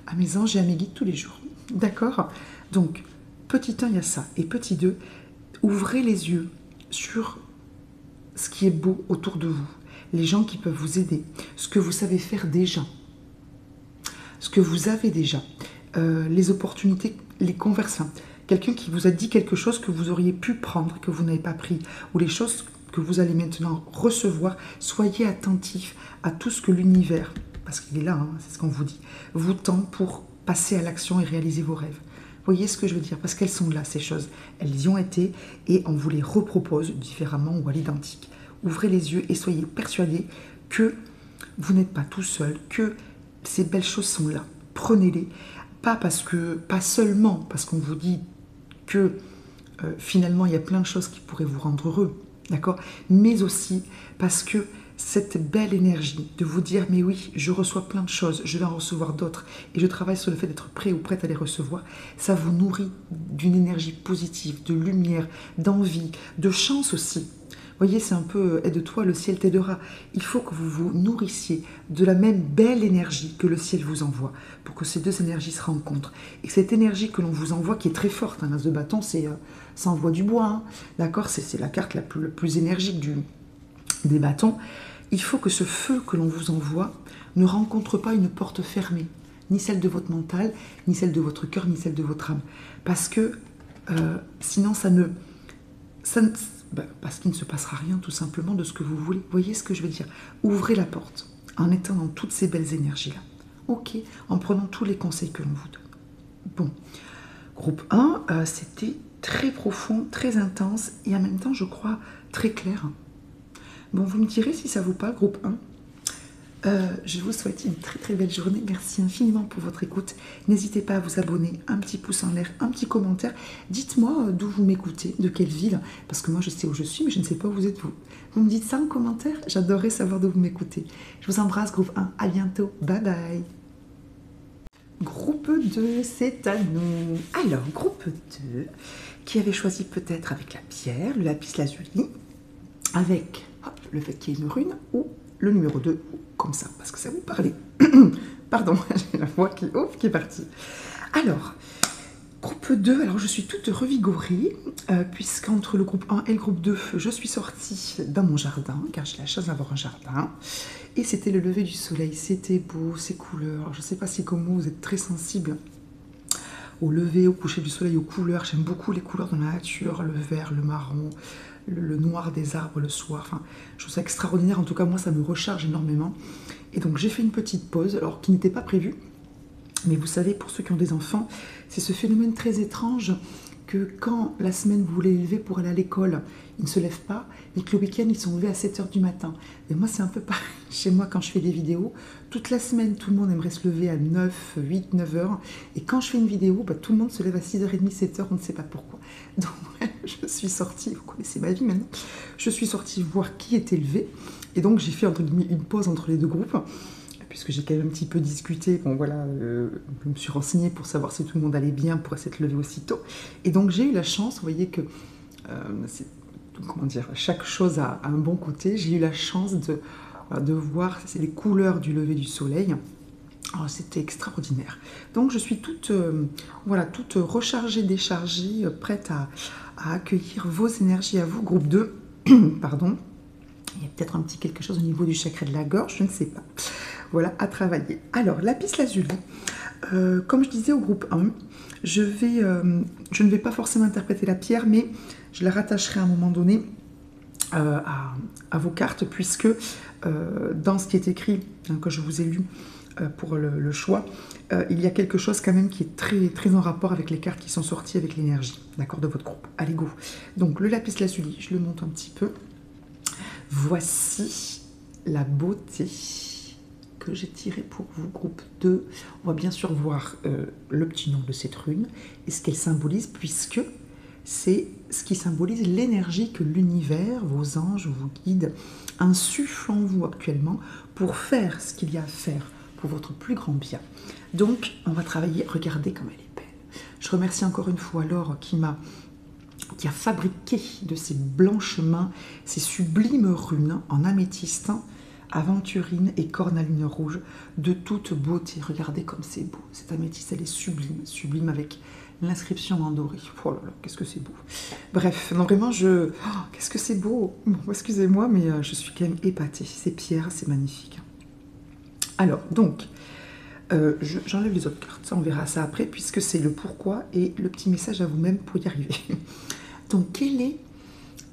à mes anges et à mes guides tous les jours. D'accord? Donc, petit 1, il y a ça. Et petit 2, ouvrez les yeux sur ce qui est beau autour de vous, les gens qui peuvent vous aider, ce que vous savez faire déjà, ce que vous avez déjà, les opportunités, les conversations, quelqu'un qui vous a dit quelque chose que vous auriez pu prendre, que vous n'avez pas pris, ou les choses que vous allez maintenant recevoir. Soyez attentifs à tout ce que l'univers, parce qu'il est là, hein, c'est ce qu'on vous dit, vous tend pour passer à l'action et réaliser vos rêves. Vous voyez ce que je veux dire? Parce qu'elles sont là, ces choses. Elles y ont été et on vous les repropose différemment ou à l'identique. Ouvrez les yeux et soyez persuadés que vous n'êtes pas tout seul, que ces belles choses sont là. Prenez-les. Pas seulement parce qu'on vous dit que finalement il y a plein de choses qui pourraient vous rendre heureux, d'accord? Mais aussi parce que cette belle énergie de vous dire mais oui, je reçois plein de choses, je vais en recevoir d'autres et je travaille sur le fait d'être prêt ou prête à les recevoir, ça vous nourrit d'une énergie positive, de lumière, d'envie, de chance aussi. voyez, c'est un peu aide-toi, le ciel t'aidera. Il faut que vous vous nourrissiez de la même belle énergie que le ciel vous envoie, pour que ces deux énergies se rencontrent. Et cette énergie que l'on vous envoie, qui est très forte, un as de bâton, ça envoie du bois, hein, d'accord, c'est la carte la plus énergique des bâtons. Il faut que ce feu que l'on vous envoie ne rencontre pas une porte fermée, ni celle de votre mental, ni celle de votre cœur, ni celle de votre âme. Parce que sinon, parce qu'il ne se passera rien tout simplement de ce que vous voulez. Vous voyez ce que je veux dire? Ouvrez la porte en étant dans toutes ces belles énergies-là. Ok, en prenant tous les conseils que l'on vous donne. Bon, groupe 1, c'était très profond, très intense et en même temps, je crois, très clair. Bon, vous me direz si ça vous parle, groupe 1. Je vous souhaite une très très belle journée. Merci infiniment pour votre écoute. N'hésitez pas à vous abonner, un petit pouce en l'air, un petit commentaire. Dites-moi d'où vous m'écoutez, de quelle ville, parce que moi je sais où je suis, mais je ne sais pas où vous êtes vous. Vous me dites ça en commentaire? J'adorerais savoir d'où vous m'écoutez. Je vous embrasse, groupe 1. À bientôt. Bye bye. Groupe 2, c'est à nous. Alors, groupe 2, qui avait choisi peut-être avec la pierre, le lapis lazuli, avec le fait qu'il y ait une rune, ou le numéro 2, comme ça, parce que ça vous parlait. Pardon, j'ai la voix qui est partie. Alors, groupe 2, alors je suis toute revigorée, puisqu'entre le groupe 1 et le groupe 2, je suis sortie dans mon jardin, car j'ai la chance d'avoir un jardin, et c'était le lever du soleil, c'était beau, ces couleurs, je ne sais pas si comme vous êtes très sensible au lever, au coucher du soleil, aux couleurs, j'aime beaucoup les couleurs dans la nature, le vert, le marron, le noir des arbres le soir, enfin, je trouve ça extraordinaire, en tout cas moi ça me recharge énormément. Et donc j'ai fait une petite pause, alors qui n'était pas prévue, mais vous savez, pour ceux qui ont des enfants, c'est ce phénomène très étrange que quand la semaine vous voulez les lever pour aller à l'école, ils ne se lèvent pas, mais que le week-end ils sont levés à 7 h du matin. Et moi c'est un peu pareil chez moi quand je fais des vidéos, toute la semaine tout le monde aimerait se lever à 9, 8, 9 heures, et quand je fais une vidéo, tout le monde se lève à 6h30, 7 h, on ne sait pas pourquoi. Donc je suis sortie, vous connaissez ma vie maintenant, je suis sortie voir qui était levé, et donc j'ai fait entre guillemets une pause entre les deux groupes, puisque j'ai quand même un petit peu discuté, bon voilà, je me suis renseignée pour savoir si tout le monde allait bien pour s'être levé aussitôt. Et donc j'ai eu la chance, vous voyez que, comment dire, chaque chose a un bon côté, j'ai eu la chance de voir les couleurs du lever du soleil. Alors c'était extraordinaire. Donc je suis toute, voilà, toute rechargée, déchargée, prête à accueillir vos énergies à vous, groupe 2, pardon. Il y a peut-être un petit quelque chose au niveau du chakra de la gorge, je ne sais pas. Voilà, à travailler. Alors, lapis lazuli, comme je disais au groupe 1, je ne vais pas forcément interpréter la pierre, mais je la rattacherai à un moment donné à vos cartes, puisque dans ce qui est écrit, que je vous ai lu pour le choix, il y a quelque chose quand même qui est très, très en rapport avec les cartes qui sont sorties avec l'énergie, d'accord, de votre groupe. Allez, go. Donc, le lapis lazuli, je le monte un petit peu. Voici la beauté que j'ai tirée pour vous, groupe 2. On va bien sûr voir le petit nom de cette rune et ce qu'elle symbolise, puisque c'est ce qui symbolise l'énergie que l'univers, vos anges, vos guides insufflent en vous actuellement pour faire ce qu'il y a à faire pour votre plus grand bien. Donc, on va travailler, regardez comme elle est belle. Je remercie encore une fois Laure qui a fabriqué de ces blanches mains, ces sublimes runes en améthyste, aventurine et cornaline rouge, de toute beauté. Regardez comme c'est beau. Cette améthyste, elle est sublime, sublime avec l'inscription en doré. Oh là là, qu'est-ce que c'est beau. Bref, non vraiment, qu'est-ce que c'est beau. Bon, excusez-moi, mais je suis quand même épatée. Ces pierres, c'est magnifique. Alors, donc, j'enlève les autres cartes, on verra ça après, puisque c'est le pourquoi et le petit message à vous-même pour y arriver. Donc, quelle est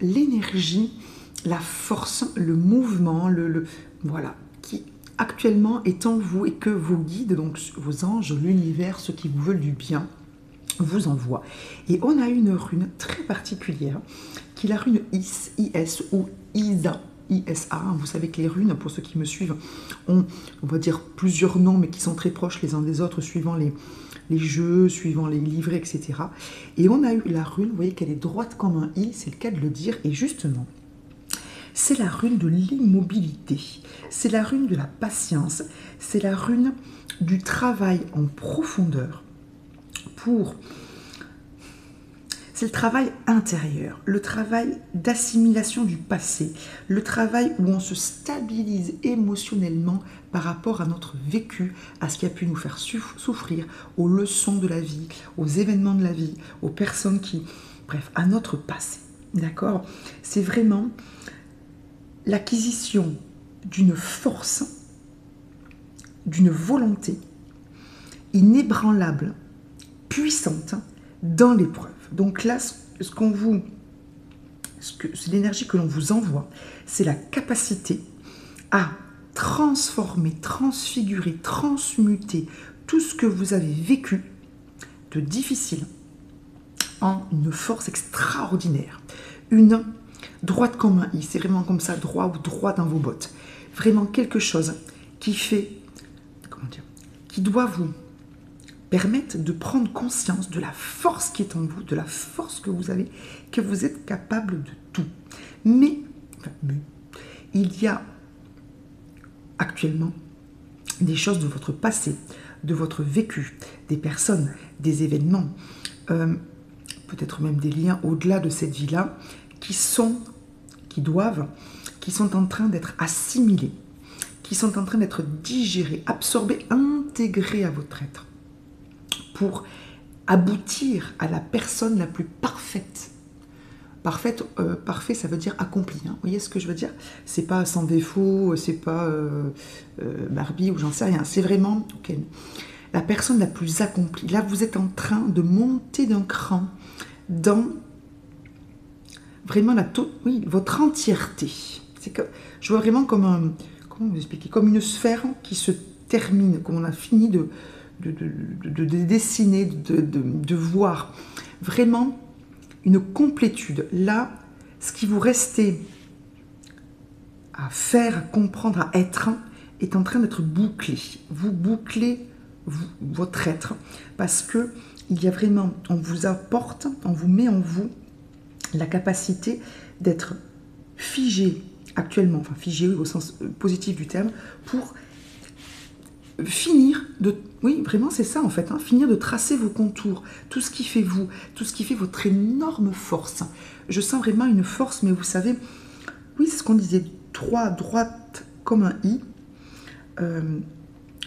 l'énergie, la force, le mouvement, voilà, qui actuellement est en vous et que vos guides, donc vos anges, l'univers, ceux qui vous veulent du bien, vous envoient. Et on a une rune très particulière, qui est la rune Is, IS ou Isa. ISA, vous savez que les runes, pour ceux qui me suivent, ont, on va dire, plusieurs noms, mais qui sont très proches les uns des autres, suivant les jeux, suivant les livrets, etc. Et on a eu la rune, vous voyez qu'elle est droite comme un I, c'est le cas de le dire, et justement, c'est la rune de l'immobilité, c'est la rune de la patience, c'est la rune du travail en profondeur pour... c'est le travail intérieur, le travail d'assimilation du passé, le travail où on se stabilise émotionnellement par rapport à notre vécu, à ce qui a pu nous faire souffrir, aux leçons de la vie, aux événements de la vie, aux personnes qui... Bref, à notre passé. D'accord? C'est vraiment l'acquisition d'une force, d'une volonté inébranlable, puissante dans l'épreuve. Donc là, c'est l'énergie que l'on vous envoie, c'est la capacité à transformer, transfigurer, transmuter tout ce que vous avez vécu de difficile en une force extraordinaire. Une droite comme un i, c'est vraiment comme ça, droit ou droit dans vos bottes. Vraiment quelque chose qui fait, comment dire, qui doit vous permettre de prendre conscience de la force qui est en vous, de la force que vous avez, que vous êtes capable de tout. Mais il y a actuellement des choses de votre passé, de votre vécu, des personnes, des événements, peut-être même des liens au-delà de cette vie-là, qui sont en train d'être assimilés, qui sont en train d'être digérés, absorbés, intégrés à votre être, pour aboutir à la personne la plus parfaite. Parfait, ça veut dire accompli. Hein. Vous voyez ce que je veux dire? C'est pas sans défaut, c'est pas Barbie ou j'en sais rien. C'est vraiment la personne la plus accomplie. Là, vous êtes en train de monter d'un cran dans vraiment votre entièreté. C'est que je vois vraiment comme comment vous expliquer, comme une sphère qui se termine, comme on a fini de dessiner, de voir vraiment une complétude. Là, ce qui vous restait à faire, à comprendre, à être, est en train d'être bouclé. Vous bouclez votre être parce que il y a vraiment, on vous apporte, on vous met en vous la capacité d'être figé actuellement, enfin figé au sens positif du terme, pour finir de... Oui, vraiment, c'est ça en fait, hein, finir de tracer vos contours, tout ce qui fait vous, tout ce qui fait votre énorme force. Je sens vraiment une force, mais vous savez, oui, c'est ce qu'on disait, droite comme un i,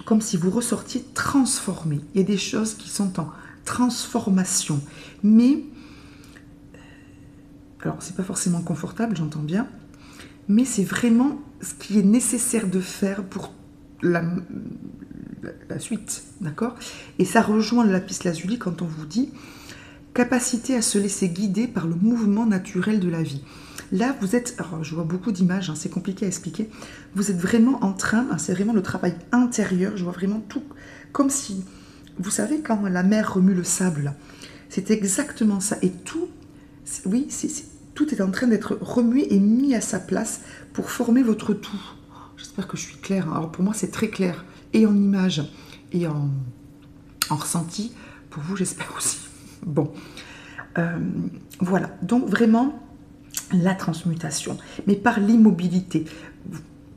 comme si vous ressortiez transformé. Il y a des choses qui sont en transformation, mais... Alors, c'est pas forcément confortable, j'entends bien, mais c'est vraiment ce qui est nécessaire de faire pour la suite, d'accord? Et ça rejoint le lapis lazuli quand on vous dit capacité à se laisser guider par le mouvement naturel de la vie. Là, vous êtes, alors je vois beaucoup d'images, hein, c'est compliqué à expliquer, vous êtes vraiment en train, hein, c'est vraiment le travail intérieur, je vois vraiment tout, comme si, vous savez, quand la mer remue le sable, c'est exactement ça, et tout, oui, tout est en train d'être remué et mis à sa place pour former votre tout. J'espère que je suis claire. Alors pour moi, c'est très clair. Et en image et en ressenti. Pour vous, j'espère aussi. Bon. Voilà. Donc vraiment, la transmutation. Mais par l'immobilité.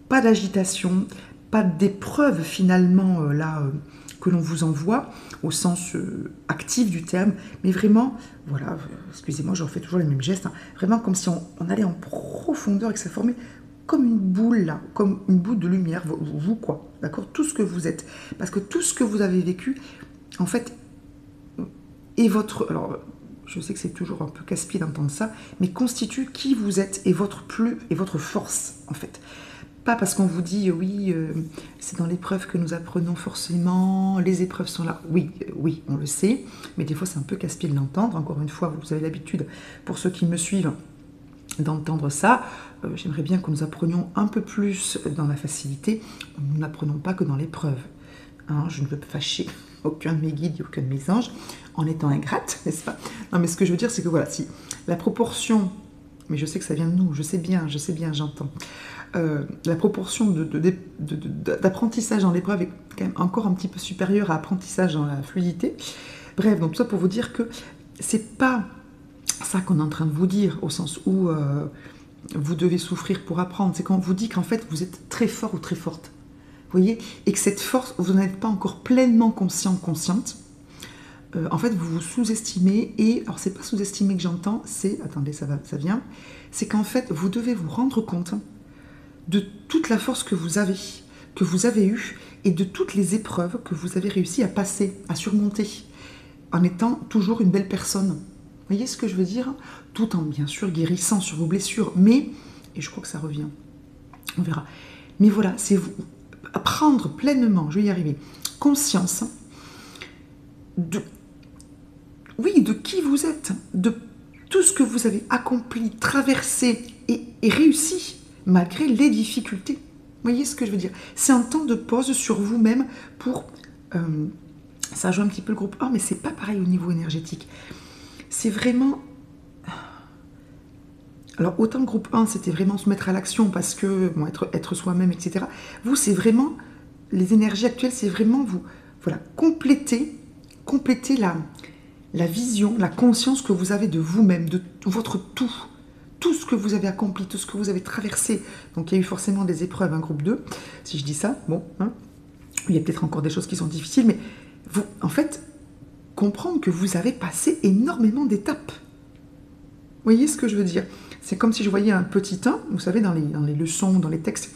Pas d'agitation, pas d'épreuve finalement que l'on vous envoie au sens actif du terme, mais vraiment, voilà, excusez-moi, je refais toujours les mêmes gestes, hein, vraiment comme si on allait en profondeur et que ça formait comme une boule là, comme une boule de lumière, vous quoi, d'accord, tout ce que vous êtes, parce que tout ce que vous avez vécu, en fait, est votre, alors je sais que c'est toujours un peu casse-pied d'entendre ça, mais constitue qui vous êtes et votre force, en fait. Pas parce qu'on vous dit, oui, c'est dans l'épreuve que nous apprenons forcément, les épreuves sont là. Oui, on le sait, mais des fois c'est un peu casse-pied de l'entendre. Encore une fois, vous avez l'habitude, pour ceux qui me suivent, d'entendre ça. J'aimerais bien que nous apprenions un peu plus dans la facilité. Nous n'apprenons pas que dans l'épreuve. Hein, je ne veux fâcher aucun de mes guides et aucun de mes anges en étant ingrate, n'est-ce pas? Non, mais ce que je veux dire, c'est que voilà, si la proportion, mais je sais que ça vient de nous, je sais bien, j'entends. La proportion d'apprentissage dans l'épreuve est quand même encore un petit peu supérieure à apprentissage dans la fluidité. Bref, donc tout ça pour vous dire que c'est pas ça qu'on est en train de vous dire, au sens où vous devez souffrir pour apprendre. C'est quand on vous dit qu'en fait vous êtes très fort ou très forte. Vous voyez? Et que cette force, vous n'en êtes pas encore pleinement conscient, consciente. en fait, vous vous sous-estimez. Et, alors, c'est pas sous-estimer que j'entends, c'est, attendez, ça vient, c'est qu'en fait, vous devez vous rendre compte de toute la force que vous avez eue, et de toutes les épreuves que vous avez réussi à passer, à surmonter, en étant toujours une belle personne. Vous voyez ce que je veux dire? Tout en, bien sûr, guérissant sur vos blessures, mais, et je crois que ça revient, on verra. Mais voilà, c'est vous prendre pleinement, je vais y arriver, conscience de, oui, de qui vous êtes, de tout ce que vous avez accompli, traversé et réussi, malgré les difficultés. Vous voyez ce que je veux dire? C'est un temps de pause sur vous-même pour... ça joue un petit peu le groupe 1, mais c'est pas pareil au niveau énergétique. C'est vraiment... Alors, autant le groupe 1, c'était vraiment se mettre à l'action parce que, bon, être soi-même, etc. Vous, c'est vraiment... Les énergies actuelles, c'est vraiment vous... Voilà, compléter la vision, la conscience que vous avez de vous-même, de votre tout. Tout ce que vous avez accompli, tout ce que vous avez traversé. Donc, il y a eu forcément des épreuves, un groupe 2, si je dis ça, bon, hein. Il y a peut-être encore des choses qui sont difficiles, mais vous, en fait, comprendre que vous avez passé énormément d'étapes. Vous voyez ce que je veux dire? C'est comme si je voyais un petit 1, vous savez, dans les leçons, dans les textes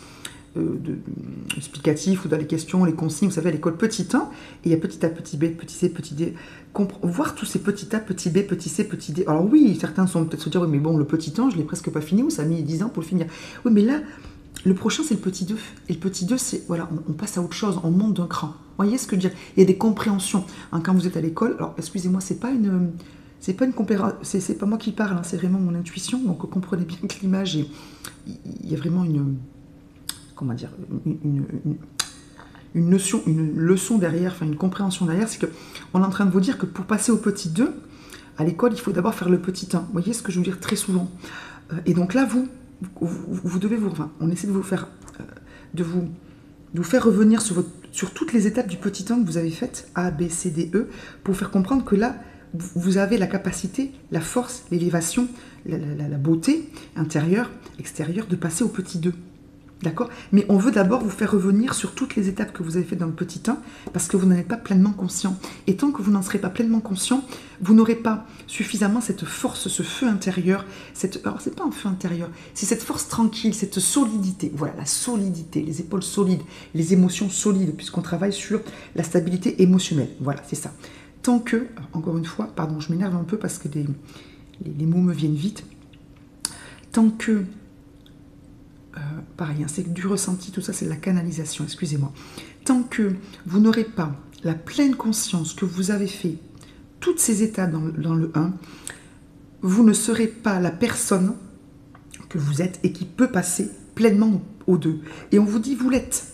explicatifs ou dans les questions, les consignes, vous savez, à l'école, petit 1, et il y a petit A, petit B, petit C, petit D. Voir tous ces petits A, petit B, petit C, petit D. Alors oui, certains sont peut-être se dire, oui, mais bon, le petit 1, je l'ai presque pas fini, ou ça a mis 10 ans pour le finir. Oui, mais là, le prochain, c'est le petit 2. Et le petit 2, c'est, voilà, on passe à autre chose, on monte d'un cran. Vous voyez ce que je veux dire? Il y a des compréhensions. Hein, quand vous êtes à l'école, alors, excusez-moi, c'est pas une comparaison, c'est pas moi qui parle, hein, c'est vraiment mon intuition, donc comprenez bien que l'image, il y a vraiment une, comment dire, une notion, une leçon derrière, enfin une compréhension derrière, c'est qu'on est en train de vous dire que pour passer au petit 2, à l'école, il faut d'abord faire le petit 1. Vous voyez ce que je veux dire très souvent. Et donc là, vous devez vous... Enfin, on essaie de vous faire... de vous faire revenir sur toutes les étapes du petit 1 que vous avez faites, A, B, C, D, E, pour vous faire comprendre que là, vous avez la capacité, la force, l'élévation, la beauté intérieure, extérieure, de passer au petit 2. D'accord? Mais on veut d'abord vous faire revenir sur toutes les étapes que vous avez faites dans le petit 1, parce que vous n'en êtes pas pleinement conscient. Et tant que vous n'en serez pas pleinement conscient, vous n'aurez pas suffisamment cette force, ce feu intérieur, alors c'est pas un feu intérieur, c'est cette force tranquille, cette solidité. Voilà, la solidité, les épaules solides, les émotions solides, puisqu'on travaille sur la stabilité émotionnelle. Voilà, c'est ça. Tant que, encore une fois, pardon, je m'énerve un peu parce que les mots me viennent vite, tant que... pareil, hein, c'est du ressenti, tout ça, c'est de la canalisation, excusez-moi. Tant que vous n'aurez pas la pleine conscience que vous avez fait toutes ces étapes dans le 1, vous ne serez pas la personne que vous êtes et qui peut passer pleinement au 2. Et on vous dit, vous l'êtes.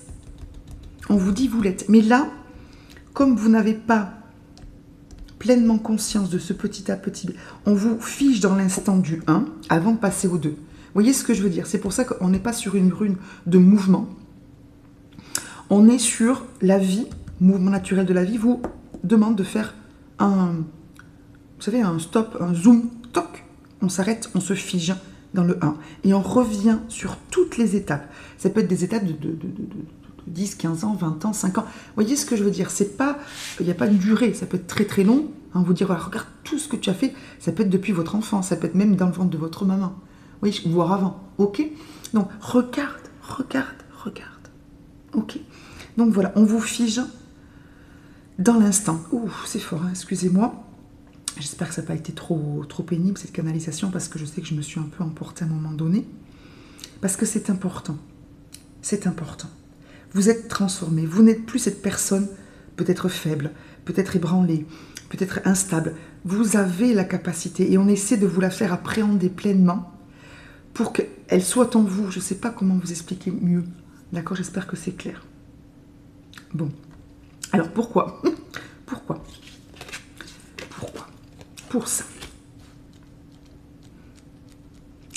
On vous dit, vous l'êtes. Mais là, comme vous n'avez pas pleinement conscience de ce petit A, petit B, on vous fige dans l'instant du 1 avant de passer au 2. Vous voyez ce que je veux dire? C'est pour ça qu'on n'est pas sur une rune de mouvement. On est sur la vie, mouvement naturel de la vie, vous demande de faire vous savez, un stop, un zoom, toc, on s'arrête, on se fige dans le 1. Et on revient sur toutes les étapes. Ça peut être des étapes de 10, 15 ans, 20 ans, 5 ans. Vous voyez ce que je veux dire? C'est pas, il n'y a pas de durée, ça peut être très très long. Hein, vous dire, voilà, regarde tout ce que tu as fait, ça peut être depuis votre enfance, ça peut être même dans le ventre de votre maman. Oui, voire avant, ok? Donc, regarde. Ok? Donc voilà, on vous fige dans l'instant. Ouh, c'est fort, hein, excusez-moi. J'espère que ça n'a pas été trop pénible, cette canalisation, parce que je sais que je me suis un peu emportée à un moment donné. Parce que c'est important. C'est important. Vous êtes transformé. Vous n'êtes plus cette personne peut-être faible, peut-être ébranlée, peut-être instable. Vous avez la capacité, et on essaie de vous la faire appréhender pleinement, pour qu'elle soit en vous. Je ne sais pas comment vous expliquer mieux. D'accord? J'espère que c'est clair. Bon. Alors, pourquoi? Pourquoi? Pour ça.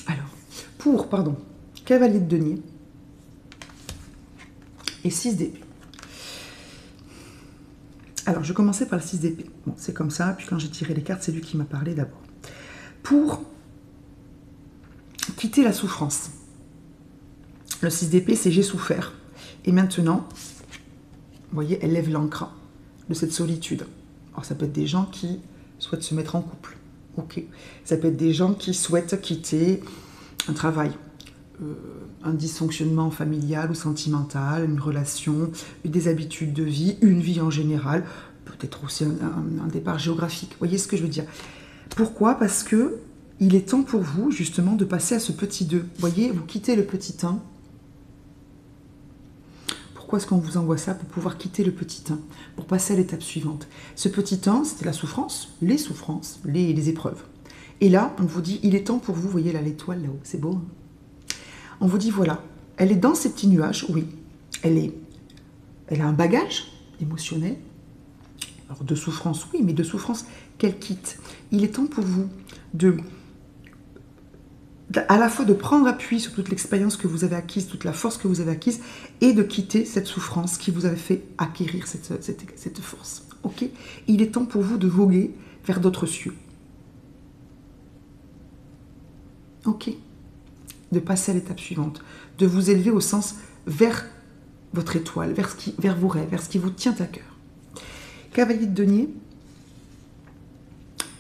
Alors, pardon, cavalier de denier et 6 d'épée. Alors, je commençais par le 6 d'épée. Bon, c'est comme ça, puis quand j'ai tiré les cartes, c'est lui qui m'a parlé d'abord. Pour quitter la souffrance. Le 6 d'épée, c'est j'ai souffert. Et maintenant, vous voyez, elle lève l'ancre de cette solitude. Alors, ça peut être des gens qui souhaitent se mettre en couple. Ok. Ça peut être des gens qui souhaitent quitter un travail, un dysfonctionnement familial ou sentimental, une relation, des habitudes de vie, une vie en général, peut-être aussi un départ géographique. Vous voyez ce que je veux dire? Pourquoi? Parce que il est temps pour vous, justement, de passer à ce petit 2. Vous voyez, vous quittez le petit 1. Pourquoi est-ce qu'on vous envoie ça? Pour pouvoir quitter le petit 1, pour passer à l'étape suivante. Ce petit 1, c'était la souffrance, les épreuves. Et là, on vous dit, il est temps pour vous, vous voyez là l'étoile là-haut, c'est beau, hein? On vous dit, voilà, elle est dans ces petits nuages, oui, elle a un bagage émotionnel, alors de souffrance, oui, mais de souffrance qu'elle quitte. Il est temps pour vous à la fois de prendre appui sur toute l'expérience que vous avez acquise, toute la force que vous avez acquise, et de quitter cette souffrance qui vous avait fait acquérir cette force. Ok? Il est temps pour vous de voguer vers d'autres cieux. Ok? De passer à l'étape suivante, de vous élever au sens vers votre étoile, vers vos rêves, vers ce qui vous tient à cœur. Cavalier de denier,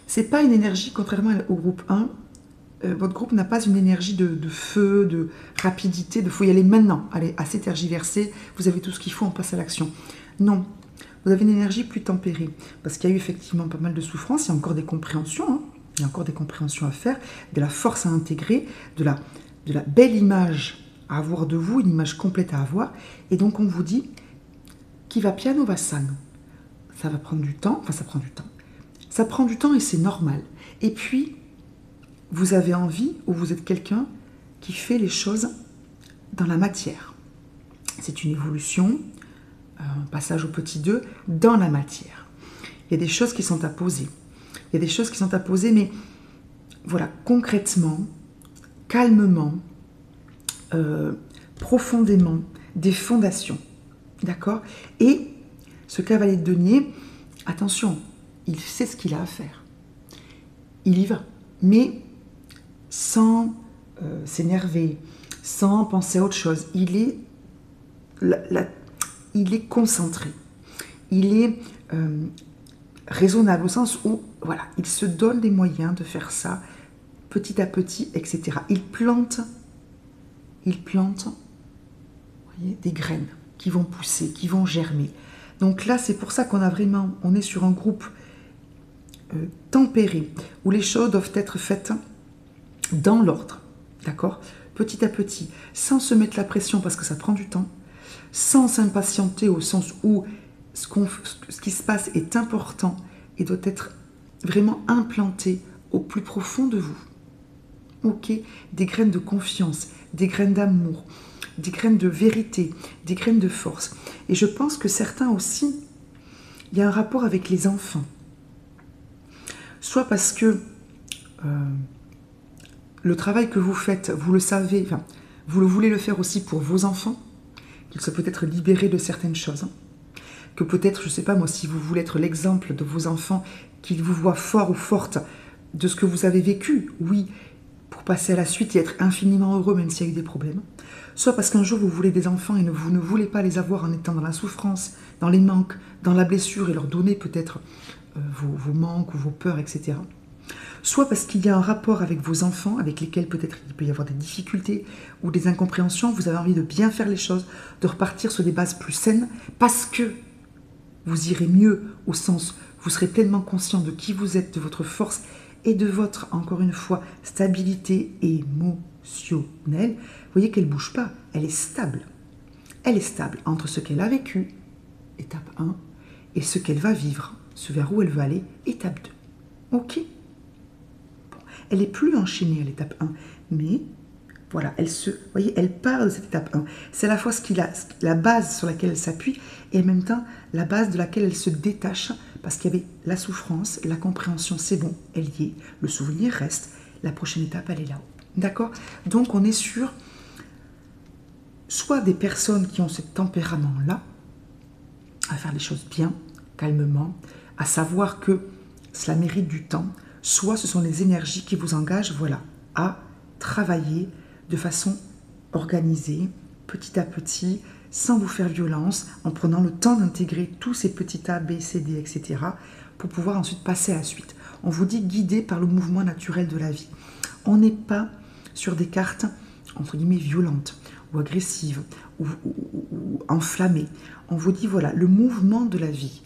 c'est pas une énergie, contrairement au groupe 1, votre groupe n'a pas une énergie de feu, de rapidité, de faut y aller maintenant, allez, assez tergiversé, vous avez tout ce qu'il faut, on passe à l'action. Non, vous avez une énergie plus tempérée, parce qu'il y a eu effectivement pas mal de souffrances, il y a encore des compréhensions, hein, il y a encore des compréhensions à faire, de la force à intégrer, de la belle image à avoir de vous, une image complète à avoir, et donc on vous dit, qui va piano va sano. Ça va prendre du temps, enfin ça prend du temps. Ça prend du temps et c'est normal. Et puis, vous avez envie, ou vous êtes quelqu'un qui fait les choses dans la matière. C'est une évolution, un passage au petit 2, dans la matière. Il y a des choses qui sont à poser. Il y a des choses qui sont à poser, mais voilà, concrètement, calmement, profondément, des fondations. D'accord? Et ce cavalier de denier, attention, il sait ce qu'il a à faire. Il y va. Mais sans s'énerver, sans penser à autre chose. Il est concentré. Il est raisonnable au sens où, voilà, il se donne les moyens de faire ça petit à petit, etc. Il plante, voyez, des graines qui vont pousser, qui vont germer. Donc là, c'est pour ça on est sur un groupe tempéré, où les choses doivent être faites dans l'ordre, d'accord? Petit à petit, sans se mettre la pression parce que ça prend du temps, sans s'impatienter au sens où ce qui se passe est important et doit être vraiment implanté au plus profond de vous. Ok? Des graines de confiance, des graines d'amour, des graines de vérité, des graines de force. Et je pense que certains aussi, il y a un rapport avec les enfants. Soit parce que le travail que vous faites, vous le savez, enfin, vous voulez le faire aussi pour vos enfants, qu'ils soient peut-être libérés de certaines choses. Hein. Que peut-être, je ne sais pas moi, si vous voulez être l'exemple de vos enfants, qu'ils vous voient fort ou forte de ce que vous avez vécu, oui, pour passer à la suite et être infiniment heureux même s'il y a eu des problèmes. Soit parce qu'un jour vous voulez des enfants et vous ne voulez pas les avoir en étant dans la souffrance, dans les manques, dans la blessure et leur donner peut-être vos manques ou vos peurs, etc. Soit parce qu'il y a un rapport avec vos enfants, avec lesquels peut-être il peut y avoir des difficultés ou des incompréhensions, vous avez envie de bien faire les choses, de repartir sur des bases plus saines, parce que vous irez mieux au sens, vous serez pleinement conscient de qui vous êtes, de votre force et de votre, encore une fois, stabilité émotionnelle. Vous voyez qu'elle ne bouge pas, elle est stable. Elle est stable entre ce qu'elle a vécu, étape 1, et ce qu'elle va vivre, ce vers où elle veut aller, étape 2. Ok? Elle n'est plus enchaînée à l'étape 1, mais voilà, vous voyez, elle part de cette étape 1. C'est à la fois la base sur laquelle elle s'appuie et en même temps la base de laquelle elle se détache parce qu'il y avait la souffrance, la compréhension, c'est bon, elle y est, le souvenir reste, la prochaine étape, elle est là-haut. D'accord? Donc on est sur soit des personnes qui ont ce tempérament-là, à faire les choses bien, calmement, à savoir que cela mérite du temps, soit ce sont les énergies qui vous engagent, voilà, à travailler de façon organisée, petit à petit, sans vous faire violence, en prenant le temps d'intégrer tous ces petits A, B, C, D, etc. pour pouvoir ensuite passer à la suite. On vous dit guidé par le mouvement naturel de la vie. On n'est pas sur des cartes, entre guillemets, violentes ou agressives ou enflammées. On vous dit, voilà, le mouvement de la vie.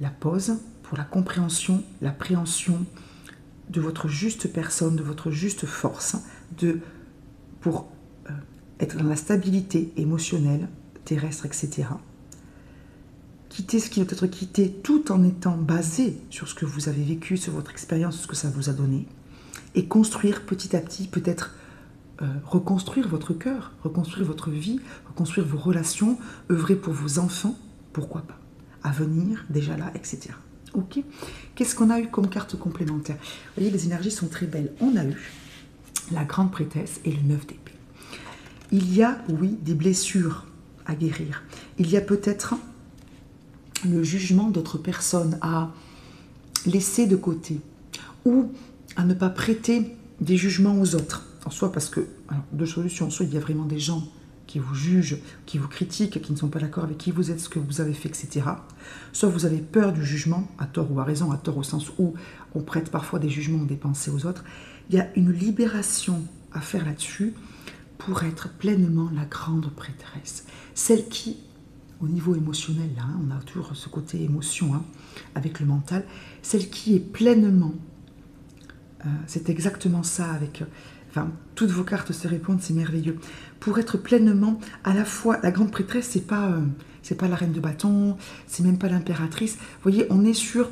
La pause pour la compréhension, l'appréhension de votre juste personne, de votre juste force, pour être dans la stabilité émotionnelle, terrestre, etc. Quitter ce qui doit être quitté tout en étant basé sur ce que vous avez vécu, sur votre expérience, ce que ça vous a donné, et construire petit à petit, peut-être reconstruire votre cœur, reconstruire votre vie, reconstruire vos relations, œuvrer pour vos enfants, pourquoi pas, à venir, déjà là, etc. Ok. Qu'est-ce qu'on a eu comme carte complémentaire? Vous voyez, les énergies sont très belles. On a eu la grande prêtresse et le 9 d'épée. Il y a, oui, des blessures à guérir. Il y a peut-être le jugement d'autres personnes à laisser de côté ou à ne pas prêter des jugements aux autres. En soit parce que, alors, deux solutions, soit il y a vraiment des gens qui vous jugent, qui vous critiquent, qui ne sont pas d'accord avec qui vous êtes, ce que vous avez fait, etc. Soit vous avez peur du jugement, à tort ou à raison, à tort au sens où on prête parfois des jugements ou des pensées aux autres. Il y a une libération à faire là-dessus pour être pleinement la grande prêtresse. Celle qui, au niveau émotionnel, là, on a toujours ce côté émotion avec le mental, celle qui est pleinement, c'est exactement ça avec... Enfin, toutes vos cartes se répondent, c'est merveilleux. Pour être pleinement, à la fois, la grande prêtresse, c'est pas la reine de bâton, c'est même pas l'impératrice. Vous voyez, on est sur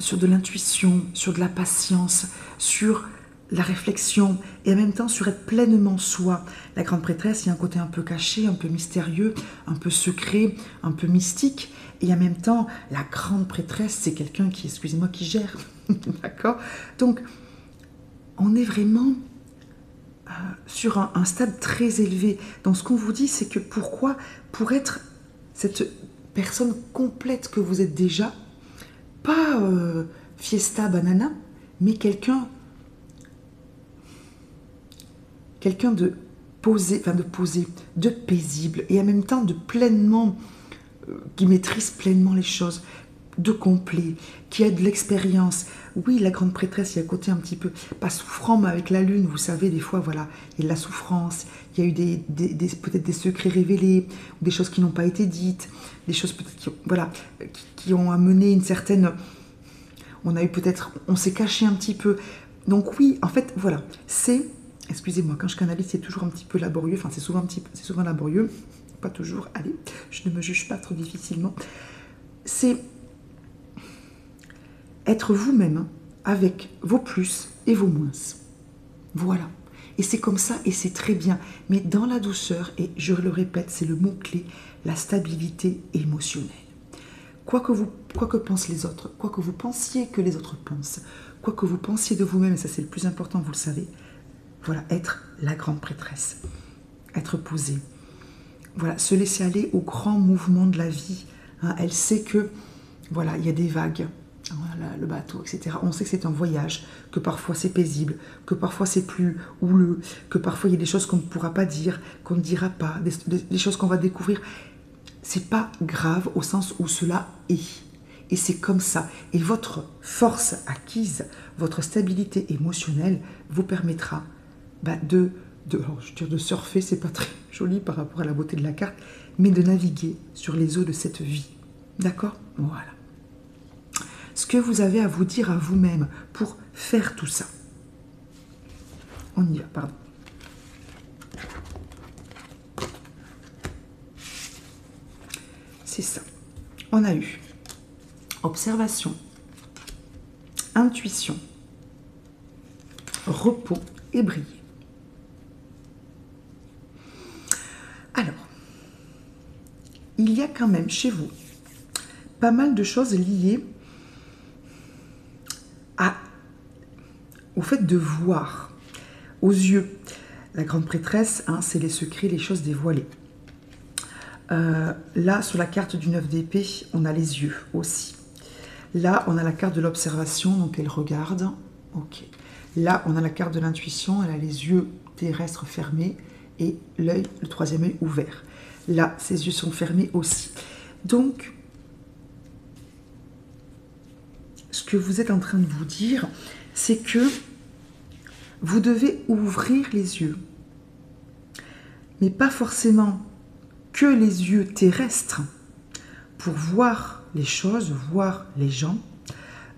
de l'intuition, sur de la patience, sur la réflexion, et en même temps sur être pleinement soi. La grande prêtresse, il y a un côté un peu caché, un peu mystérieux, un peu secret, un peu mystique, et en même temps, la grande prêtresse, c'est quelqu'un qui, excusez-moi, qui gère. D'accord? Donc, on est vraiment sur un stade très élevé. Donc ce qu'on vous dit, c'est que pourquoi? Pour être cette personne complète que vous êtes déjà, pas fiesta banana, mais quelqu'un de posé, de paisible, et en même temps de pleinement, qui maîtrise pleinement les choses, de complet, qui a de l'expérience. Oui, la grande prêtresse, il y a un côté un petit peu, pas souffrant, mais avec la lune, vous savez, des fois, voilà, il y a de la souffrance, il y a eu peut-être des secrets révélés, ou des choses qui n'ont pas été dites, des choses peut-être qui ont amené une certaine... on s'est caché un petit peu. Donc oui, en fait, voilà, c'est... Excusez-moi, quand je canalise, c'est toujours un petit peu laborieux, enfin, c'est souvent laborieux, pas toujours, allez, je ne me juge pas trop difficilement. C'est... être vous-même avec vos plus et vos moins. Voilà. Et c'est comme ça et c'est très bien. Mais dans la douceur, et je le répète, c'est le mot-clé, la stabilité émotionnelle. Quoi que pensent les autres, quoi que vous pensiez que les autres pensent, quoi que vous pensiez de vous-même, et ça c'est le plus important, vous le savez, voilà, être la grande prêtresse, être posée. Voilà, se laisser aller au grand mouvement de la vie. Elle sait que, voilà, il y a des vagues, voilà, le bateau, etc. On sait que c'est un voyage, que parfois c'est paisible, que parfois c'est plus houleux, que parfois il y a des choses qu'on ne pourra pas dire, qu'on ne dira pas, des choses qu'on va découvrir. C'est pas grave au sens où cela est. Et c'est comme ça. Et votre force acquise, votre stabilité émotionnelle vous permettra alors, je veux dire de surfer, c'est pas très joli par rapport à la beauté de la carte, mais de naviguer sur les eaux de cette vie. D'accord? Voilà. Ce que vous avez à vous dire à vous-même pour faire tout ça. On y va, pardon. C'est ça. On a eu observation, intuition, repos et briller. Alors, il y a quand même chez vous pas mal de choses liées au fait de voir aux yeux. La grande prêtresse, c'est les secrets, les choses dévoilées. Là, sur la carte du 9 d'épée, on a les yeux aussi. Là, on a la carte de l'observation, donc elle regarde. Ok. Là, on a la carte de l'intuition, elle a les yeux terrestres fermés et l'œil, le troisième œil ouvert. Là, ses yeux sont fermés aussi. Donc, ce que vous êtes en train de vous dire, c'est que vous devez ouvrir les yeux. Mais pas forcément que les yeux terrestres pour voir les choses, voir les gens,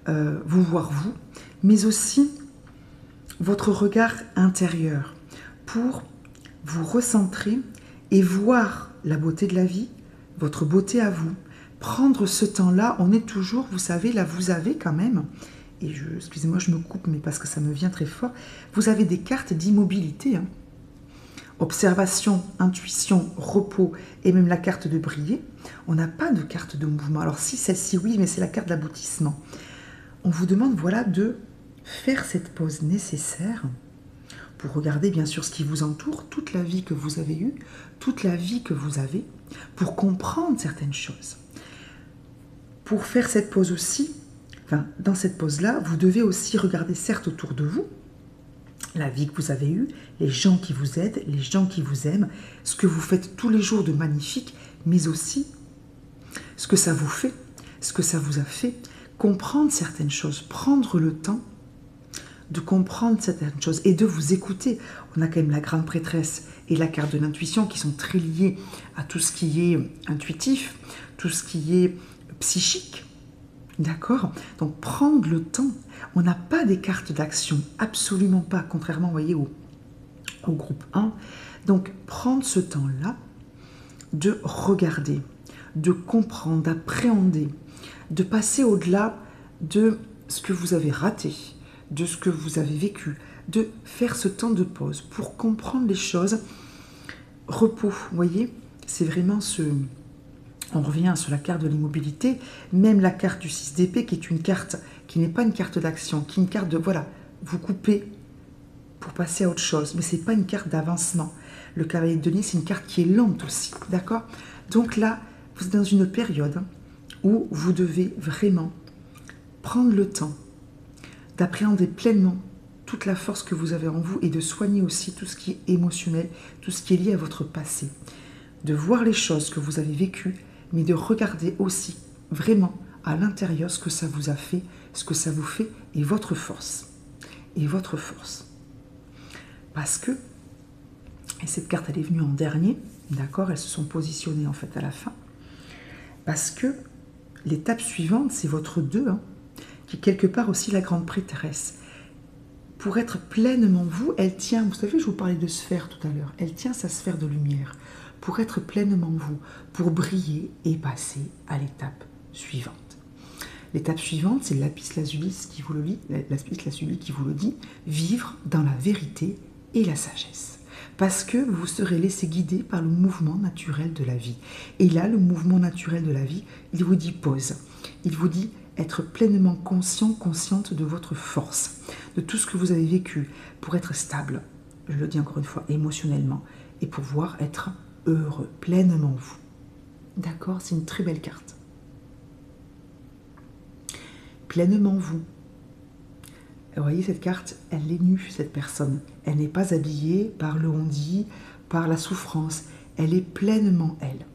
vous voir vous, mais aussi votre regard intérieur pour vous recentrer et voir la beauté de la vie, votre beauté à vous. Prendre ce temps-là, on est toujours, vous savez, là vous avez quand même, et excusez-moi je me coupe, mais parce que ça me vient très fort, vous avez des cartes d'immobilité, hein. Observation, intuition, repos et même la carte de briller. On n'a pas de carte de mouvement. Alors si, celle-ci oui, mais c'est la carte d'aboutissement. On vous demande voilà de faire cette pause nécessaire pour regarder bien sûr ce qui vous entoure, toute la vie que vous avez eue, toute la vie que vous avez, pour comprendre certaines choses. Pour faire cette pause aussi, enfin, dans cette pause-là, vous devez aussi regarder certes autour de vous, la vie que vous avez eue, les gens qui vous aident, les gens qui vous aiment, ce que vous faites tous les jours de magnifique, mais aussi ce que ça vous fait, ce que ça vous a fait, comprendre certaines choses, prendre le temps de comprendre certaines choses et de vous écouter. On a quand même la grande prêtresse et la carte de l'intuition qui sont très liées à tout ce qui est intuitif, tout ce qui est psychique. D'accord? Donc prendre le temps. On n'a pas des cartes d'action, absolument pas, contrairement, vous voyez, au groupe 1. Donc prendre ce temps-là de regarder, de comprendre, d'appréhender, de passer au-delà de ce que vous avez raté, de ce que vous avez vécu, de faire ce temps de pause pour comprendre les choses. Repos, vous voyez, c'est vraiment ce... On revient sur la carte de l'immobilité, même la carte du 6 d'épée qui est une carte qui n'est pas une carte d'action, qui est une carte de, voilà, vous coupez pour passer à autre chose, mais ce n'est pas une carte d'avancement. Le cavalier de denier, c'est une carte qui est lente aussi, d'accord? Donc là, vous êtes dans une période où vous devez vraiment prendre le temps d'appréhender pleinement toute la force que vous avez en vous et de soigner aussi tout ce qui est émotionnel, tout ce qui est lié à votre passé. De voir les choses que vous avez vécues, mais de regarder aussi vraiment à l'intérieur ce que ça vous a fait, ce que ça vous fait et votre force. Et votre force. Parce que, et cette carte elle est venue en dernier, d'accord, elles se sont positionnées en fait à la fin, parce que l'étape suivante c'est votre 2, hein, qui est quelque part aussi la grande prêtresse. Pour être pleinement vous, elle tient, vous savez je vous parlais de sphère tout à l'heure, elle tient sa sphère de lumière. Pour être pleinement vous, pour briller et passer à l'étape suivante. L'étape suivante, c'est le lapis lazuli qui vous le dit, vivre dans la vérité et la sagesse. Parce que vous serez laissé guider par le mouvement naturel de la vie. Et là, le mouvement naturel de la vie, il vous dit pause. Il vous dit être pleinement conscient, consciente de votre force, de tout ce que vous avez vécu, pour être stable, je le dis encore une fois, émotionnellement, et pouvoir être heureux, pleinement vous. D'accord? C'est une très belle carte. Pleinement vous. Vous voyez cette carte, elle est nue, cette personne. Elle n'est pas habillée par le on-dit, par la souffrance. Elle est pleinement elle.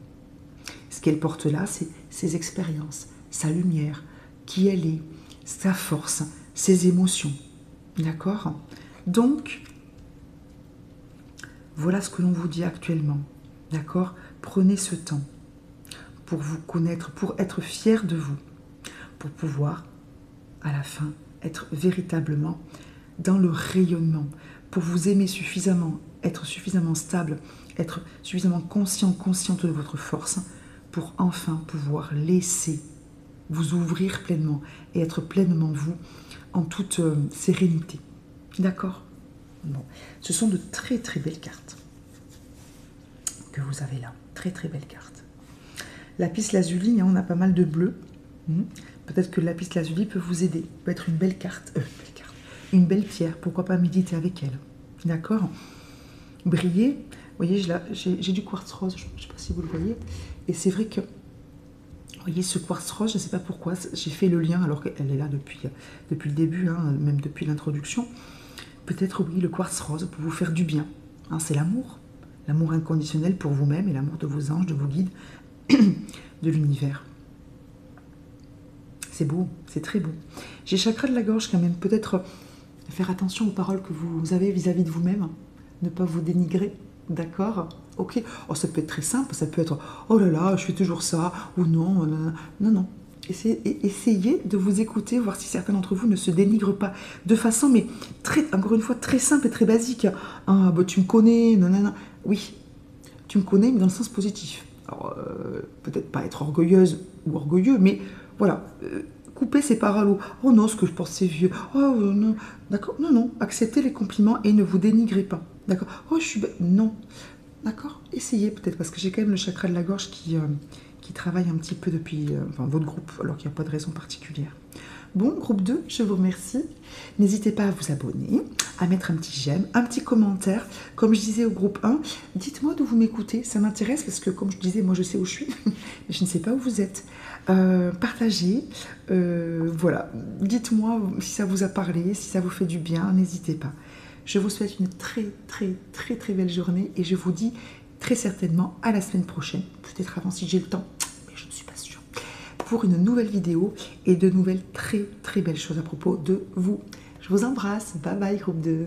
Ce qu'elle porte là, c'est ses expériences, sa lumière, qui elle est, sa force, ses émotions. D'accord? Donc, voilà ce que l'on vous dit actuellement. D'accord? Prenez ce temps pour vous connaître, pour être fier de vous, pour pouvoir, à la fin, être véritablement dans le rayonnement, pour vous aimer suffisamment, être suffisamment stable, être suffisamment conscient, consciente de votre force, pour enfin pouvoir laisser vous ouvrir pleinement et être pleinement vous, en toute sérénité. D'accord? Bon. Ce sont de très très belles cartes que vous avez là. Très très belle carte. Lapis lazuli, hein, on a pas mal de bleu. Peut-être que le lapis lazuli peut vous aider. Peut être une belle carte. Une belle pierre. Pourquoi pas méditer avec elle. D'accord? Briller. Vous voyez, j'ai du quartz rose. Je ne sais pas si vous le voyez. Et c'est vrai que, vous voyez, ce quartz rose, je ne sais pas pourquoi. J'ai fait le lien alors qu'elle est là depuis le début, hein, même depuis l'introduction. Peut-être, oui, le quartz rose pour vous faire du bien. Hein, c'est l'amour. l'amour inconditionnel pour vous-même et l'amour de vos anges, de vos guides, de l'univers. C'est beau, c'est très beau. J'ai chakra de la gorge quand même, peut-être faire attention aux paroles que vous avez vis-à-vis de vous-même, ne pas vous dénigrer, d'accord? Ok, oh, ça peut être très simple, ça peut être « Oh là là, je fais toujours ça » ou « Non, non, non, non. » Essayez de vous écouter, voir si certains d'entre vous ne se dénigrent pas de façon, mais très, encore une fois, très simple et très basique. Ah, bah, tu me connais, non, non, non. Oui, tu me connais, mais dans le sens positif. Alors, peut-être pas être orgueilleuse ou orgueilleux, mais voilà, couper ces paroles où « Oh non, ce que je pense c'est vieux. Oh non. » D'accord? Non, non. Acceptez les compliments et ne vous dénigrez pas. D'accord? Oh, je suis belle. Non. D'accord? Essayez peut-être, parce que j'ai quand même le chakra de la gorge qui travaille un petit peu depuis enfin, votre groupe, alors qu'il n'y a pas de raison particulière. Bon, groupe 2, je vous remercie. N'hésitez pas à vous abonner, à mettre un petit j'aime, un petit commentaire. Comme je disais au groupe 1, dites-moi d'où vous m'écoutez, ça m'intéresse parce que comme je disais, moi je sais où je suis, mais je ne sais pas où vous êtes. Partagez, voilà, dites-moi si ça vous a parlé, si ça vous fait du bien, n'hésitez pas. Je vous souhaite une très très très très belle journée et je vous dis très certainement à la semaine prochaine, peut-être avant si j'ai le temps, mais je ne suis pas sûre, pour une nouvelle vidéo et de nouvelles très très belles choses à propos de vous. Je vous embrasse, bye bye groupe 2.